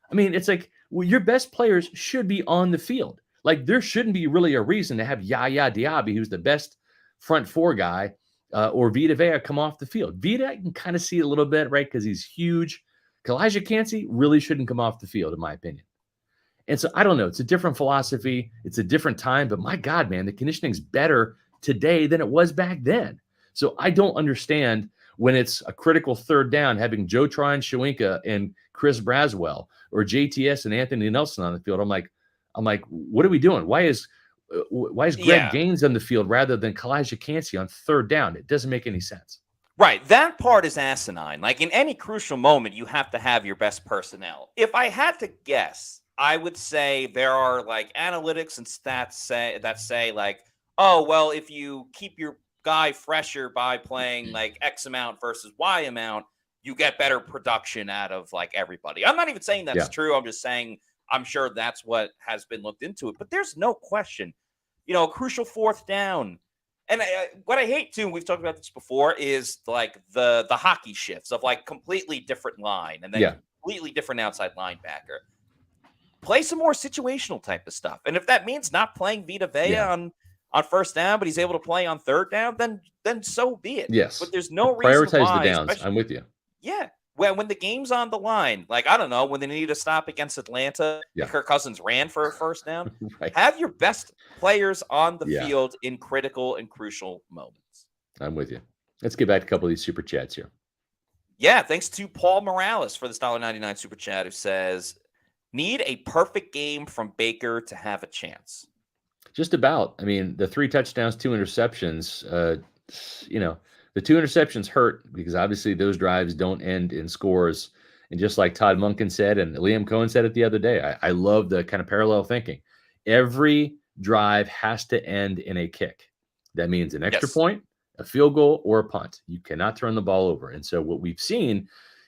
I mean, it's like your best players should be on the field. Like there shouldn't be really a reason to have Yaya Diaby, who's the best front four guy, or Vita Vea come off the field. Vita, I can kind of see a little bit, right? Because he's huge. Elijah Cansey really shouldn't come off the field, in my opinion. And so I don't know. It's a different philosophy. It's a different time. But my God, man, the conditioning's better today than it was back then. So I don't understand when it's a critical third down, having Joe Tryon Shoyinka and Chris Braswell or JTS and Anthony Nelson on the field. I'm like, what are we doing? Why is Greg Gaines on the field rather than Elijah Cansey on third down? It doesn't make any sense. Right. That part is asinine. Like in any crucial moment, you have to have your best personnel. If I had to guess, I would say there are like analytics and stats say like, oh, well, if you keep your guy fresher by playing like X amount versus Y amount, you get better production out of like everybody. I'm not even saying that's true. I'm just saying I'm sure that's what has been looked into it. But there's no question, a crucial fourth down. And what I hate too, and we've talked about this before, is like the hockey shifts of like completely different line and then completely different outside linebacker. Play some more situational type of stuff. And if that means not playing Vita Vea on first down, but he's able to play on third down, then so be it. Yes. But there's no reason prioritize why, the downs. I'm with you. Yeah. When the game's on the line, like, I don't know, when they need to stop against Atlanta, Kirk Cousins ran for a first down, have your best players on the field in critical and crucial moments. I'm with you. Let's get back to a couple of these super chats here. Yeah, thanks to Paul Morales for this $1.99 super chat who says, need a perfect game from Baker to have a chance. Just about. I mean, the 3 touchdowns, 2 interceptions, the 2 interceptions hurt because obviously those drives don't end in scores. And just like Todd Monken said, and Liam Cohen said it the other day, I love the kind of parallel thinking. Every drive has to end in a kick. That means an extra point, a field goal, or a punt. You cannot turn the ball over. And so what we've seen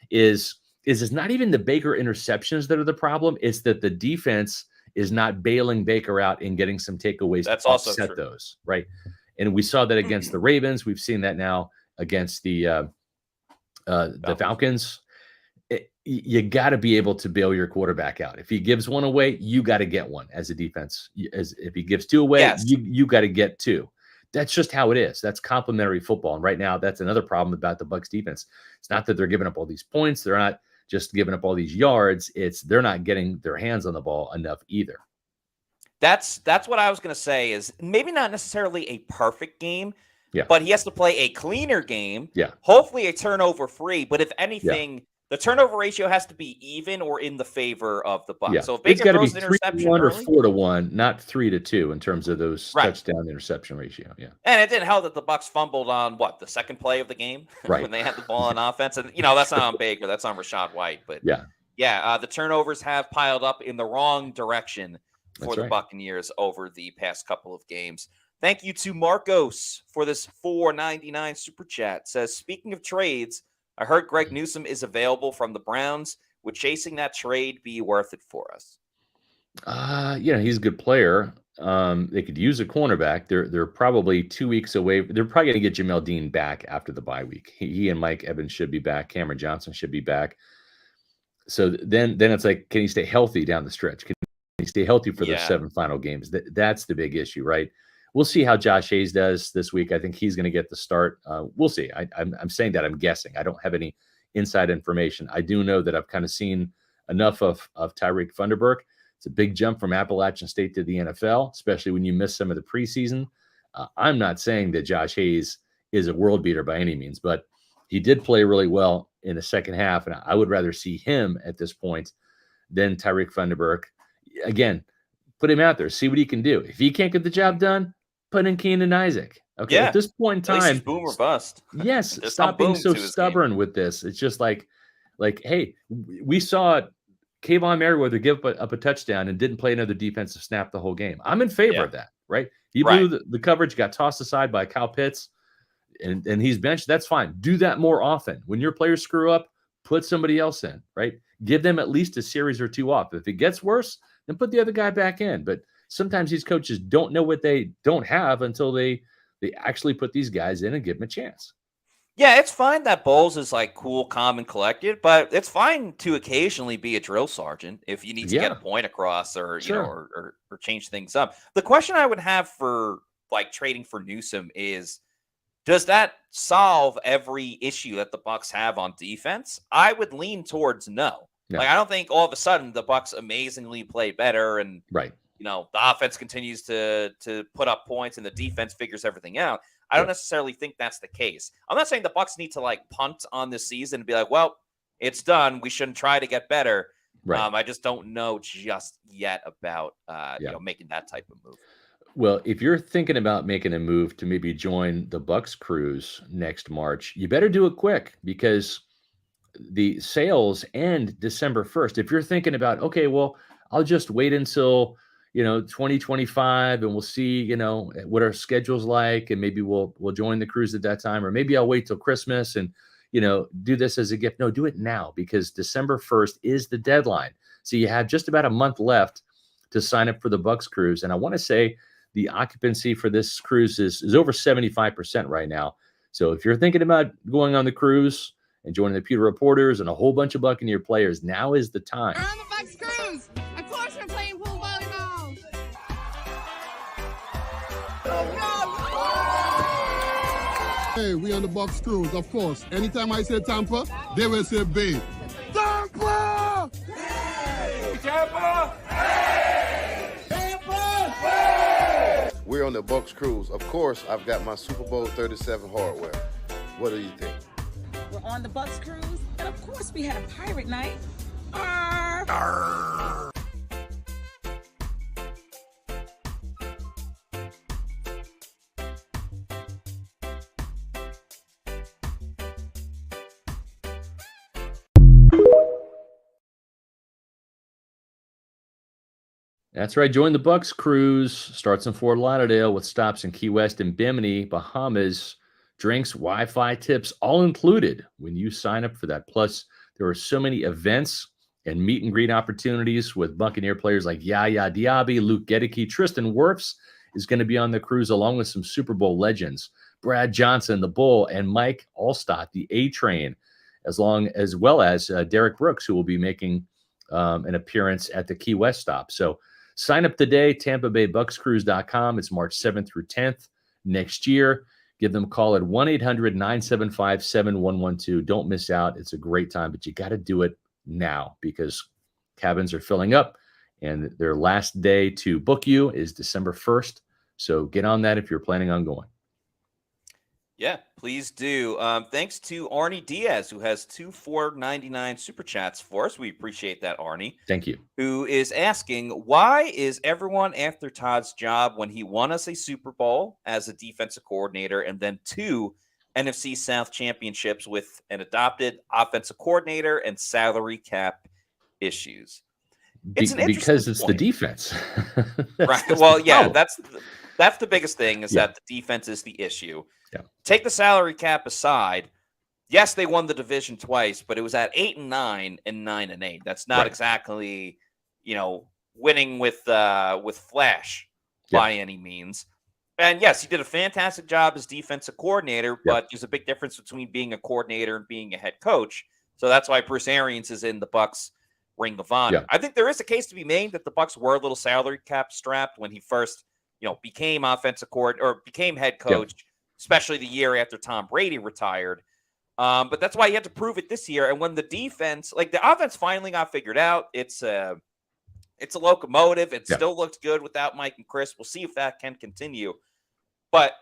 is it's not even the Baker interceptions that are the problem. It's that the defense is not bailing Baker out and getting some takeaways That's to also offset true. those, right? And we saw that against the Ravens. We've seen that now against the Falcons. You got to be able to bail your quarterback out. If he gives one away, you got to get one as a defense. If he gives 2 away, you got to get 2. That's just how it is. That's complementary football. And right now, that's another problem about the Bucs defense. It's not that they're giving up all these points. They're not just giving up all these yards. It's they're not getting their hands on the ball enough either. That's what I was going to say is maybe not necessarily a perfect game, Yeah. But he has to play a cleaner game. Yeah. Hopefully a turnover free. But if anything, the turnover ratio has to be even or in the favor of the Bucs. Yeah. So if Baker throws an 3-1 interception or early, 4-1, not 3-2 in terms of those touchdown interception ratio. Yeah. And it didn't help that the Bucs fumbled on the second play of the game when they had the ball on offense. And that's not on Baker, that's on Rachaad White. But the turnovers have piled up in the wrong direction for the Buccaneers over the past couple of games. Thank you to Marcos for this $4.99 super chat. Says, speaking of trades, I heard Greg Newsome is available from the Browns. Would chasing that trade be worth it for us? He's a good player. They could use a cornerback. They're probably 2 weeks away. They're probably going to get Jamel Dean back after the bye week. He and Mike Evans should be back. Cameron Johnson should be back. So then it's like, can he stay healthy down the stretch? Can he stay healthy for those 7 final games? That's the big issue, right? We'll see how Josh Hayes does this week. I think he's going to get the start. We'll see. I'm saying that I'm guessing. I don't have any inside information. I do know that I've kind of seen enough of Tyreek Funderburk. It's a big jump from Appalachian State to the NFL, especially when you miss some of the preseason. I'm not saying that Josh Hayes is a world beater by any means, but he did play really well in the second half, and I would rather see him at this point than Tyreek Funderburk. Again, put him out there, see what he can do. If he can't get the job done, put in Keenan Isaac. Okay, at this point in time, boom or bust. Yes, stop being so stubborn with this. It's just like, hey, we saw Kayvon Merriweather give up a touchdown and didn't play another defensive snap the whole game. I'm in favor of that, right? He blew the coverage, got tossed aside by Kyle Pitts, and he's benched. That's fine. Do that more often. When your players screw up, put somebody else in, right? Give them at least a series or 2 off. If it gets worse, then put the other guy back in. But sometimes these coaches don't know what they don't have until they actually put these guys in and give them a chance. Yeah, it's fine that Bowles is like cool, calm, and collected, but it's fine to occasionally be a drill sergeant if you need to get a Yeah, point across or sure. or change things up. The question I would have for like trading for Newsome is, does that solve every issue that the Bucs have on defense? I would lean towards no. Like No, I don't think all of a sudden the Bucs amazingly play better and right. the offense continues to put up points and the defense figures everything out. I don't Yep. necessarily think that's the case. I'm not saying the Bucs need to like punt on this season and be like, well, it's done. We shouldn't try to get better. Right. I just don't know just yet about Yeah. making that type of move. Well, if you're thinking about making a move to maybe join the Bucks cruise next March, you better do it quick because the sales end December 1st. If you're thinking about, okay, well, I'll just wait until, 2025 and we'll see, what our schedule's like and maybe we'll join the cruise at that time, or maybe I'll wait till Christmas and, do this as a gift. No, do it now because December 1st is the deadline. So you have just about a month left to sign up for the Bucks cruise. And I want to say the occupancy for this cruise is over 75% right now. So if you're thinking about going on the cruise and joining the Pewter Reporters and a whole bunch of Buccaneer players, now is the time. We're on the Bucs cruise. Of course we're playing pool volleyball. Hey, we on the Bucs cruise, of course. Anytime I say Tampa, they will say Bay. Tampa! Hey! Tampa! Hey! Tampa! Hey! We're on the Bucs cruise. Of course, I've got my Super Bowl 37 hardware. What do you think? We're on the Bucs cruise, and of course we had a pirate night. Arr! Arr! That's right. Join the Bucks cruise. Starts in Fort Lauderdale with stops in Key West and Bimini, Bahamas. Drinks, Wi-Fi tips, all included when you sign up for that. Plus, there are so many events and meet and greet opportunities with Buccaneer players like Yaya Diaby, Luke Gedeke, Tristan Wirfs is going to be on the cruise along with some Super Bowl legends, Brad Johnson, the Bull, and Mike Allstott, the A-Train, as well as Derek Brooks, who will be making an appearance at the Key West stop. So sign up today, TampaBayBucsCruise.com. It's March 7th through 10th next year. Give them a call at 1-800-975-7112. Don't miss out. It's a great time, but you got to do it now because cabins are filling up and their last day to book you is December 1st. So get on that if you're planning on going. Yeah, please do. Thanks to Arnie Diaz, who has 2 $4.99 super chats for us. We appreciate that, Arnie. Thank you. Who is asking, why is everyone after Todd's job when he won us a Super Bowl as a defensive coordinator and then 2 NFC South championships with an adopted offensive coordinator and salary cap issues? Because it's the defense. Right. Well, yeah, that's the biggest thing is Yeah. that the defense is the issue. Yeah. Take the salary cap aside. Yes, they won the division twice, but it was at 8-9 and 9-8. That's not Right. exactly, winning with flash by any means. And yes, he did a fantastic job as defensive coordinator, but there's a big difference between being a coordinator and being a head coach. So that's why Bruce Arians is in the Bucs Ring of Honor. Yeah. I think there is a case to be made that the Bucs were a little salary cap strapped when he first, became offensive coordinator or became head coach, especially the year after Tom Brady retired. But that's why he had to prove it this year. And when the defense, like the offense finally got figured out, it's a locomotive. It still looked good without Mike and Chris. We'll see if that can continue. But,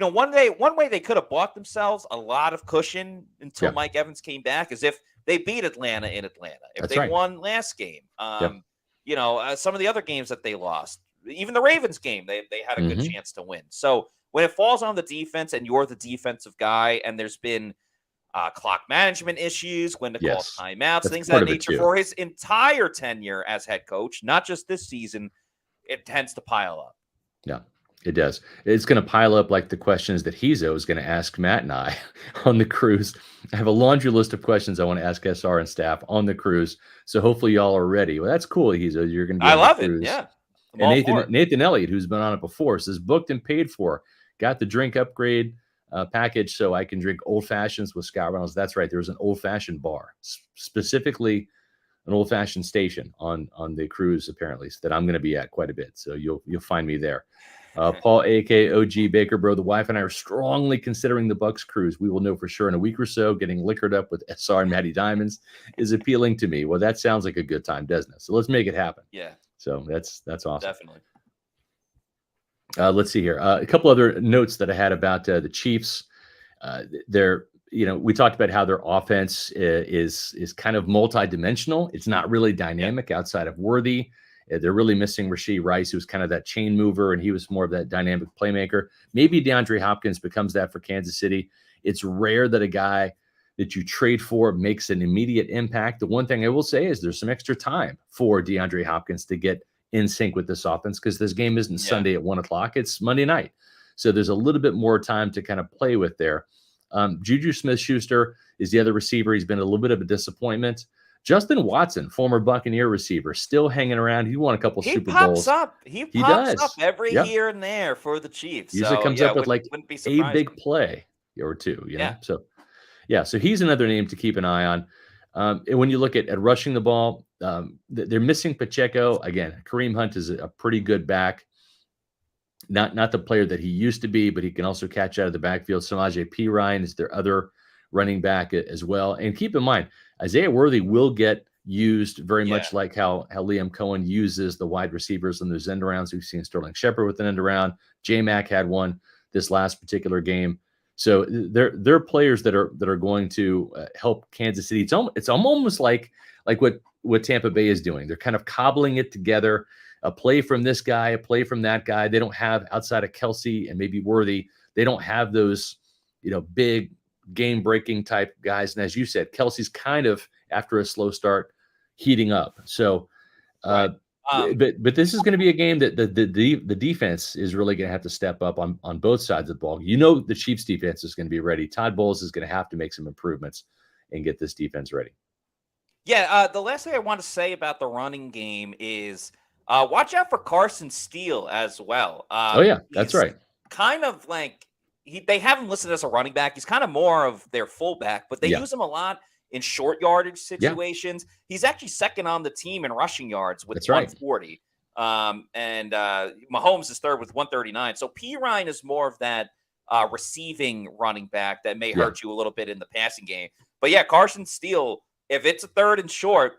one way they could have bought themselves a lot of cushion until Mike Evans came back is if they beat Atlanta in Atlanta, if they won last game, some of the other games that they lost, even the Ravens game, they had a good chance to win. So when it falls on the defense and you're the defensive guy and there's been clock management issues, when to call timeouts, things of that nature for his entire tenure as head coach, not just this season, it tends to pile up. Yeah, it does. It's going to pile up like the questions that Hezo is going to ask Matt and I on the cruise. I have a laundry list of questions I want to ask SR and staff on the cruise. So hopefully y'all are ready. Well, that's cool, Hezo. You're going to be I on love the it. cruise. Yeah. I'm And all for it. Nathan Elliott, who's been on it before, says booked and paid for. Got the drink upgrade package so I can drink old fashions with Scott Reynolds. That's right. There's an old fashioned bar, specifically an old fashioned station on the cruise, apparently, that I'm going to be at quite a bit. So you'll find me there. Paul, A.K. OG Baker, bro, the wife and I are strongly considering the Bucs cruise. We will know for sure in a week or so. Getting liquored up with SR and Matty Diamonds is appealing to me. Well, that sounds like a good time, doesn't it? So let's make it happen. Yeah. So that's awesome. Definitely. Let's see here. A couple other notes that I had about the Chiefs. We talked about how their offense is kind of multidimensional. It's not really dynamic outside of Worthy. They're really missing Rashee Rice, who's kind of that chain mover, and he was more of that dynamic playmaker. Maybe DeAndre Hopkins becomes that for Kansas City. It's rare that a guy that you trade for makes an immediate impact. The one thing I will say is there's some extra time for DeAndre Hopkins to get in sync with this offense, because this game isn't Sunday at 1:00. It's Monday night. So there's a little bit more time to kind of play with there. Juju Smith-Schuster is the other receiver. He's been a little bit of a disappointment. Justin Watson, former Buccaneer receiver, still hanging around. He won a couple Super Bowls. He pops does. up every Yep. here and there for the Chiefs. Usually comes up with like wouldn't be a surprising. big play or two, you know? So he's another name to keep an eye on. And when you look at rushing the ball, they're missing Pacheco. Again, Kareem Hunt is a pretty good back. Not the player that he used to be, but he can also catch out of the backfield. Samaje Perine is their other running back as well. And keep in mind, Isaiah Worthy will get used very much like how Liam Cohen uses the wide receivers in those end arounds. We've seen Sterling Shepard with an end around. J-Mac had one this last particular game. So they're players that are going to help Kansas City. It's almost like what Tampa Bay is doing. They're kind of cobbling it together. A play from this guy, a play from that guy. They don't have, outside of Kelsey and maybe Worthy, they don't have those, big game-breaking type guys. And as you said, Kelsey's kind of, after a slow start, heating up. So, but this is going to be a game that the defense is really going to have to step up on both sides of the ball. The Chiefs defense is going to be ready. Todd Bowles is going to have to make some improvements and get this defense ready. Yeah, the last thing I want to say about the running game is watch out for Carson Steele as well. That's right. Kind of like they have him listed as a running back. He's kind of more of their fullback, but they use him a lot in short yardage situations. Yeah. He's actually second on the team in rushing yards with 140. And Mahomes is third with 139. So Perine is more of that receiving running back that may hurt you a little bit in the passing game. But yeah, Carson Steele, if it's a third and short,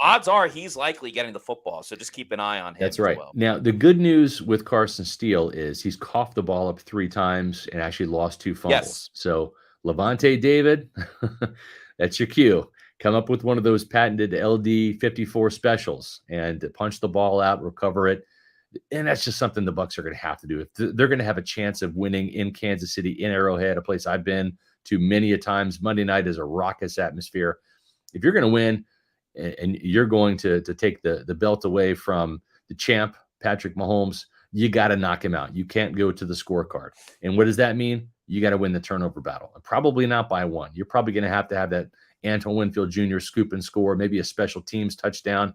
odds are he's likely getting the football. So just keep an eye on him. That's right. As well. Now, the good news with Carson Steele is he's coughed the ball up 3 times and actually lost 2 fumbles. Yes. So Levante David, that's your cue. Come up with one of those patented LD 54 specials and punch the ball out, recover it. And that's just something the Bucs are going to have to do. If they're going to have a chance of winning in Kansas City, in Arrowhead, a place I've been to many a times. Monday night is a raucous atmosphere. If you're going to win and you're going to take the belt away from the champ, Patrick Mahomes, you got to knock him out. You can't go to the scorecard. And what does that mean? You got to win the turnover battle. Probably not by 1. You're probably going to have that Antoine Winfield Jr. scoop and score, maybe a special teams touchdown.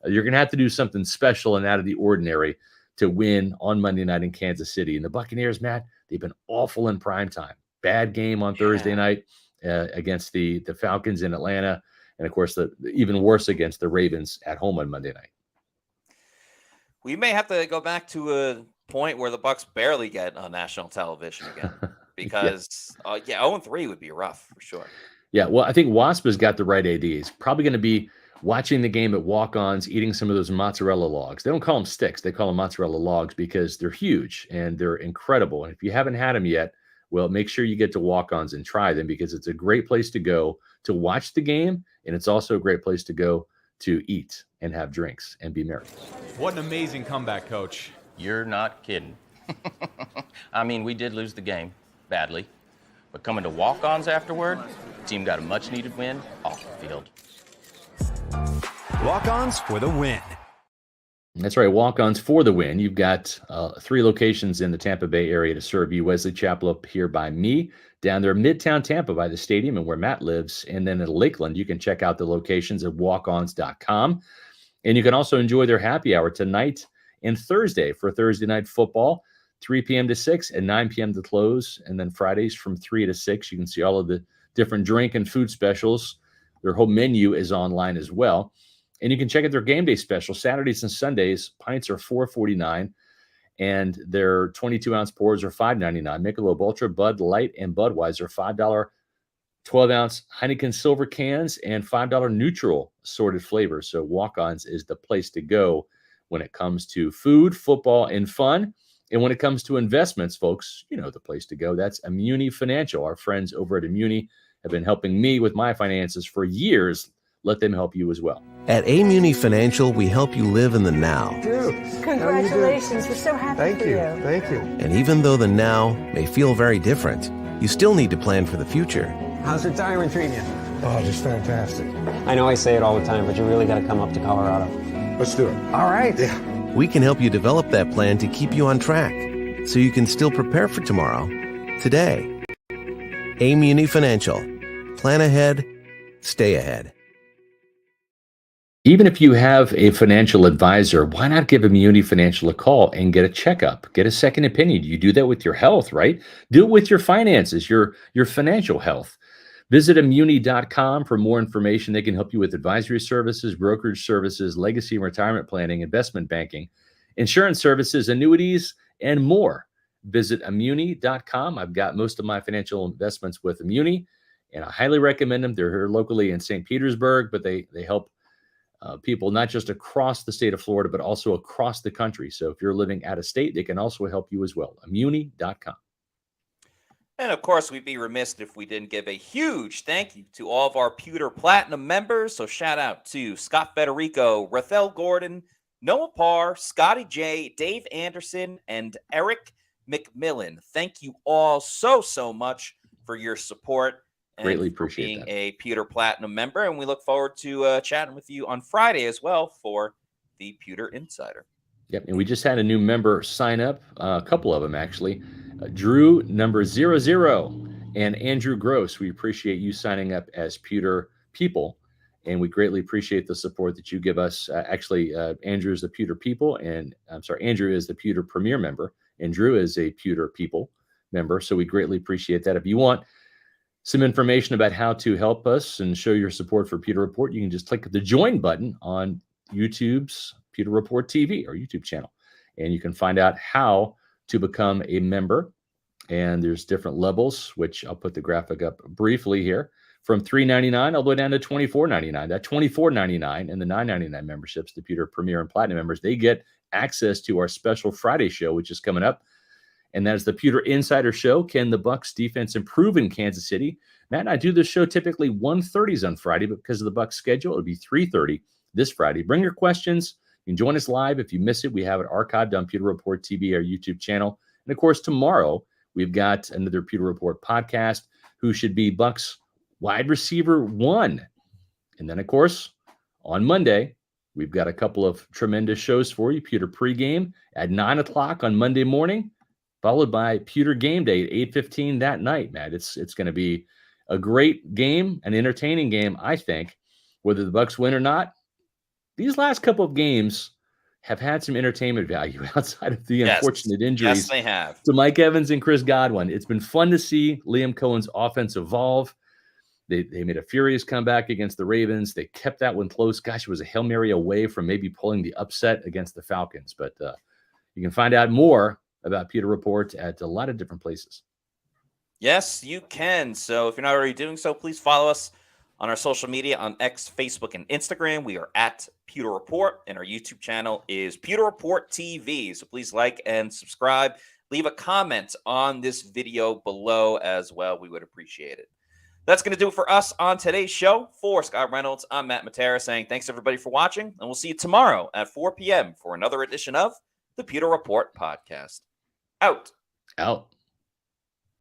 You're going to have to do something special and out of the ordinary to win on Monday night in Kansas City. And the Buccaneers, Matt, they've been awful in primetime. Bad game on Thursday night against the Falcons in Atlanta. And, of course, even worse against the Ravens at home on Monday night. We may have to go back to a point where the Bucs barely get on national television again because, 0-3 would be rough for sure. Yeah, well, I think Wasp has got the right AD. He's probably going to be watching the game at walk-ons, eating some of those mozzarella logs. They don't call them sticks. They call them mozzarella logs because they're huge and they're incredible. And if you haven't had them yet, well, make sure you get to walk-ons and try them because it's a great place to go to watch the game, and it's also a great place to go to eat and have drinks and be merry. What an amazing comeback, Coach. You're not kidding. I mean, we did lose the game badly, but coming to walk-ons afterward, the team got a much-needed win off the field. Walk-ons for the win. That's right, walk-ons for the win. You've got 3 locations in the Tampa Bay area to serve you. Wesley Chapel up here by me, down there Midtown Tampa by the stadium and where Matt lives, and then at Lakeland, you can check out the locations at walkons.com. And you can also enjoy their happy hour tonight and Thursday for Thursday night football, 3 p.m. to 6 and 9 p.m. to close. And then Fridays from 3 to 6. You can see all of the different drink and food specials. Their whole menu is online as well. And you can check out their game day special. Saturdays and Sundays, pints are $4.49, and their 22-ounce pours are $5.99. Michelob Ultra, Bud Light, and Budweiser, $5 12-ounce Heineken silver cans, and $5 neutral assorted flavors. So Walk-Ons is the place to go when it comes to food, football, and fun. And when it comes to investments, folks, you know the place to go. That's Immuni Financial. Our friends over at Immuni have been helping me with my finances for years. Let them help you as well. At Immuni Financial, we help you live in the now. Congratulations. We're so happy for you. Thank you. And even though the now may feel very different, you still need to plan for the future. How's retirement treating you? Oh, just fantastic. I know I say it all the time, but you really got to come up to Colorado. Let's do it. All right. Yeah. We can help you develop that plan to keep you on track so you can still prepare for tomorrow, today. Immuni Financial. Plan ahead, stay ahead. Even if you have a financial advisor, why not give Immuni Financial a call and get a checkup, get a second opinion? You do that with your health, right? Do it with your finances, your financial health. Visit Immuni.com for more information. They can help you with advisory services, brokerage services, legacy and retirement planning, investment banking, insurance services, annuities, and more. Visit Immuni.com. I've got most of my financial investments with Immuni, and I highly recommend them. They're here locally in St. Petersburg, but they help people not just across the state of Florida, but also across the country. So if you're living out of state, they can also help you as well. Immuni.com. And of course, we'd be remiss if we didn't give a huge thank you to all of our Pewter Platinum members. So shout out to Scott Federico, Rathel Gordon, Noah Parr, Scotty J, Dave Anderson, and Eric McMillan. Thank you all so much for your support. Greatly appreciate being that. a Pewter Platinum member. And we look forward to chatting with you on Friday as well for the Pewter Insider. Yep, and we just had a new member sign up, a couple of them actually. Drew number 00 and Andrew Gross. We appreciate you signing up as Pewter people, and we greatly appreciate the support that you give us. Andrew is the Pewter people, and Andrew is the Pewter Premier member, and Drew is a Pewter people member. So we greatly appreciate that. If you want some information about how to help us and show your support for Pewter Report, you can just click the join button on YouTube's Pewter Report TV, or YouTube channel, and you can find out how to become a member. And there's different levels, which I'll put the graphic up briefly here, from $3.99 all the way down to $24.99. That $24.99 and the $9.99 memberships, the Pewter Premier and Platinum members, they get access to our special Friday show, which is coming up. And that is the Pewter Insider Show. Can the Bucs defense improve in Kansas City? Matt and I do this show typically 1:30 on Friday, but because of the Bucs schedule, it'll be 3:30 this Friday. Bring your questions. You can join us live. If you miss it, we have it archived on Pewter Report TV, our YouTube channel. And of course, tomorrow we've got another Pewter Report podcast, Who Should Be Bucs Wide Receiver 1. And then, of course, on Monday, we've got a couple of tremendous shows for you. Pewter Pregame at 9 o'clock on Monday morning, followed by Pewter Game Day at 8:15 that night, Matt. It's going to be a great game, an entertaining game, I think. Whether the Bucs win or not, these last couple of games have had some entertainment value outside of the unfortunate injuries. Yes, they have. To Mike Evans and Chris Godwin. It's been fun to see Liam Cohen's offense evolve. They made a furious comeback against the Ravens. They kept that one close. Gosh, it was a Hail Mary away from maybe pulling the upset against the Falcons. But you can find out more about Pewter Report at a lot of different places. Yes, you can. So if you're not already doing so, please follow us on our social media on X, Facebook, and Instagram. We are at Pewter Report, and our YouTube channel is Pewter Report TV. So please like and subscribe. Leave a comment on this video below as well. We would appreciate it. That's going to do it for us on today's show. For Scott Reynolds, I'm Matt Matera saying thanks everybody for watching, and we'll see you tomorrow at 4 p.m. for another edition of the Pewter Report podcast. Out.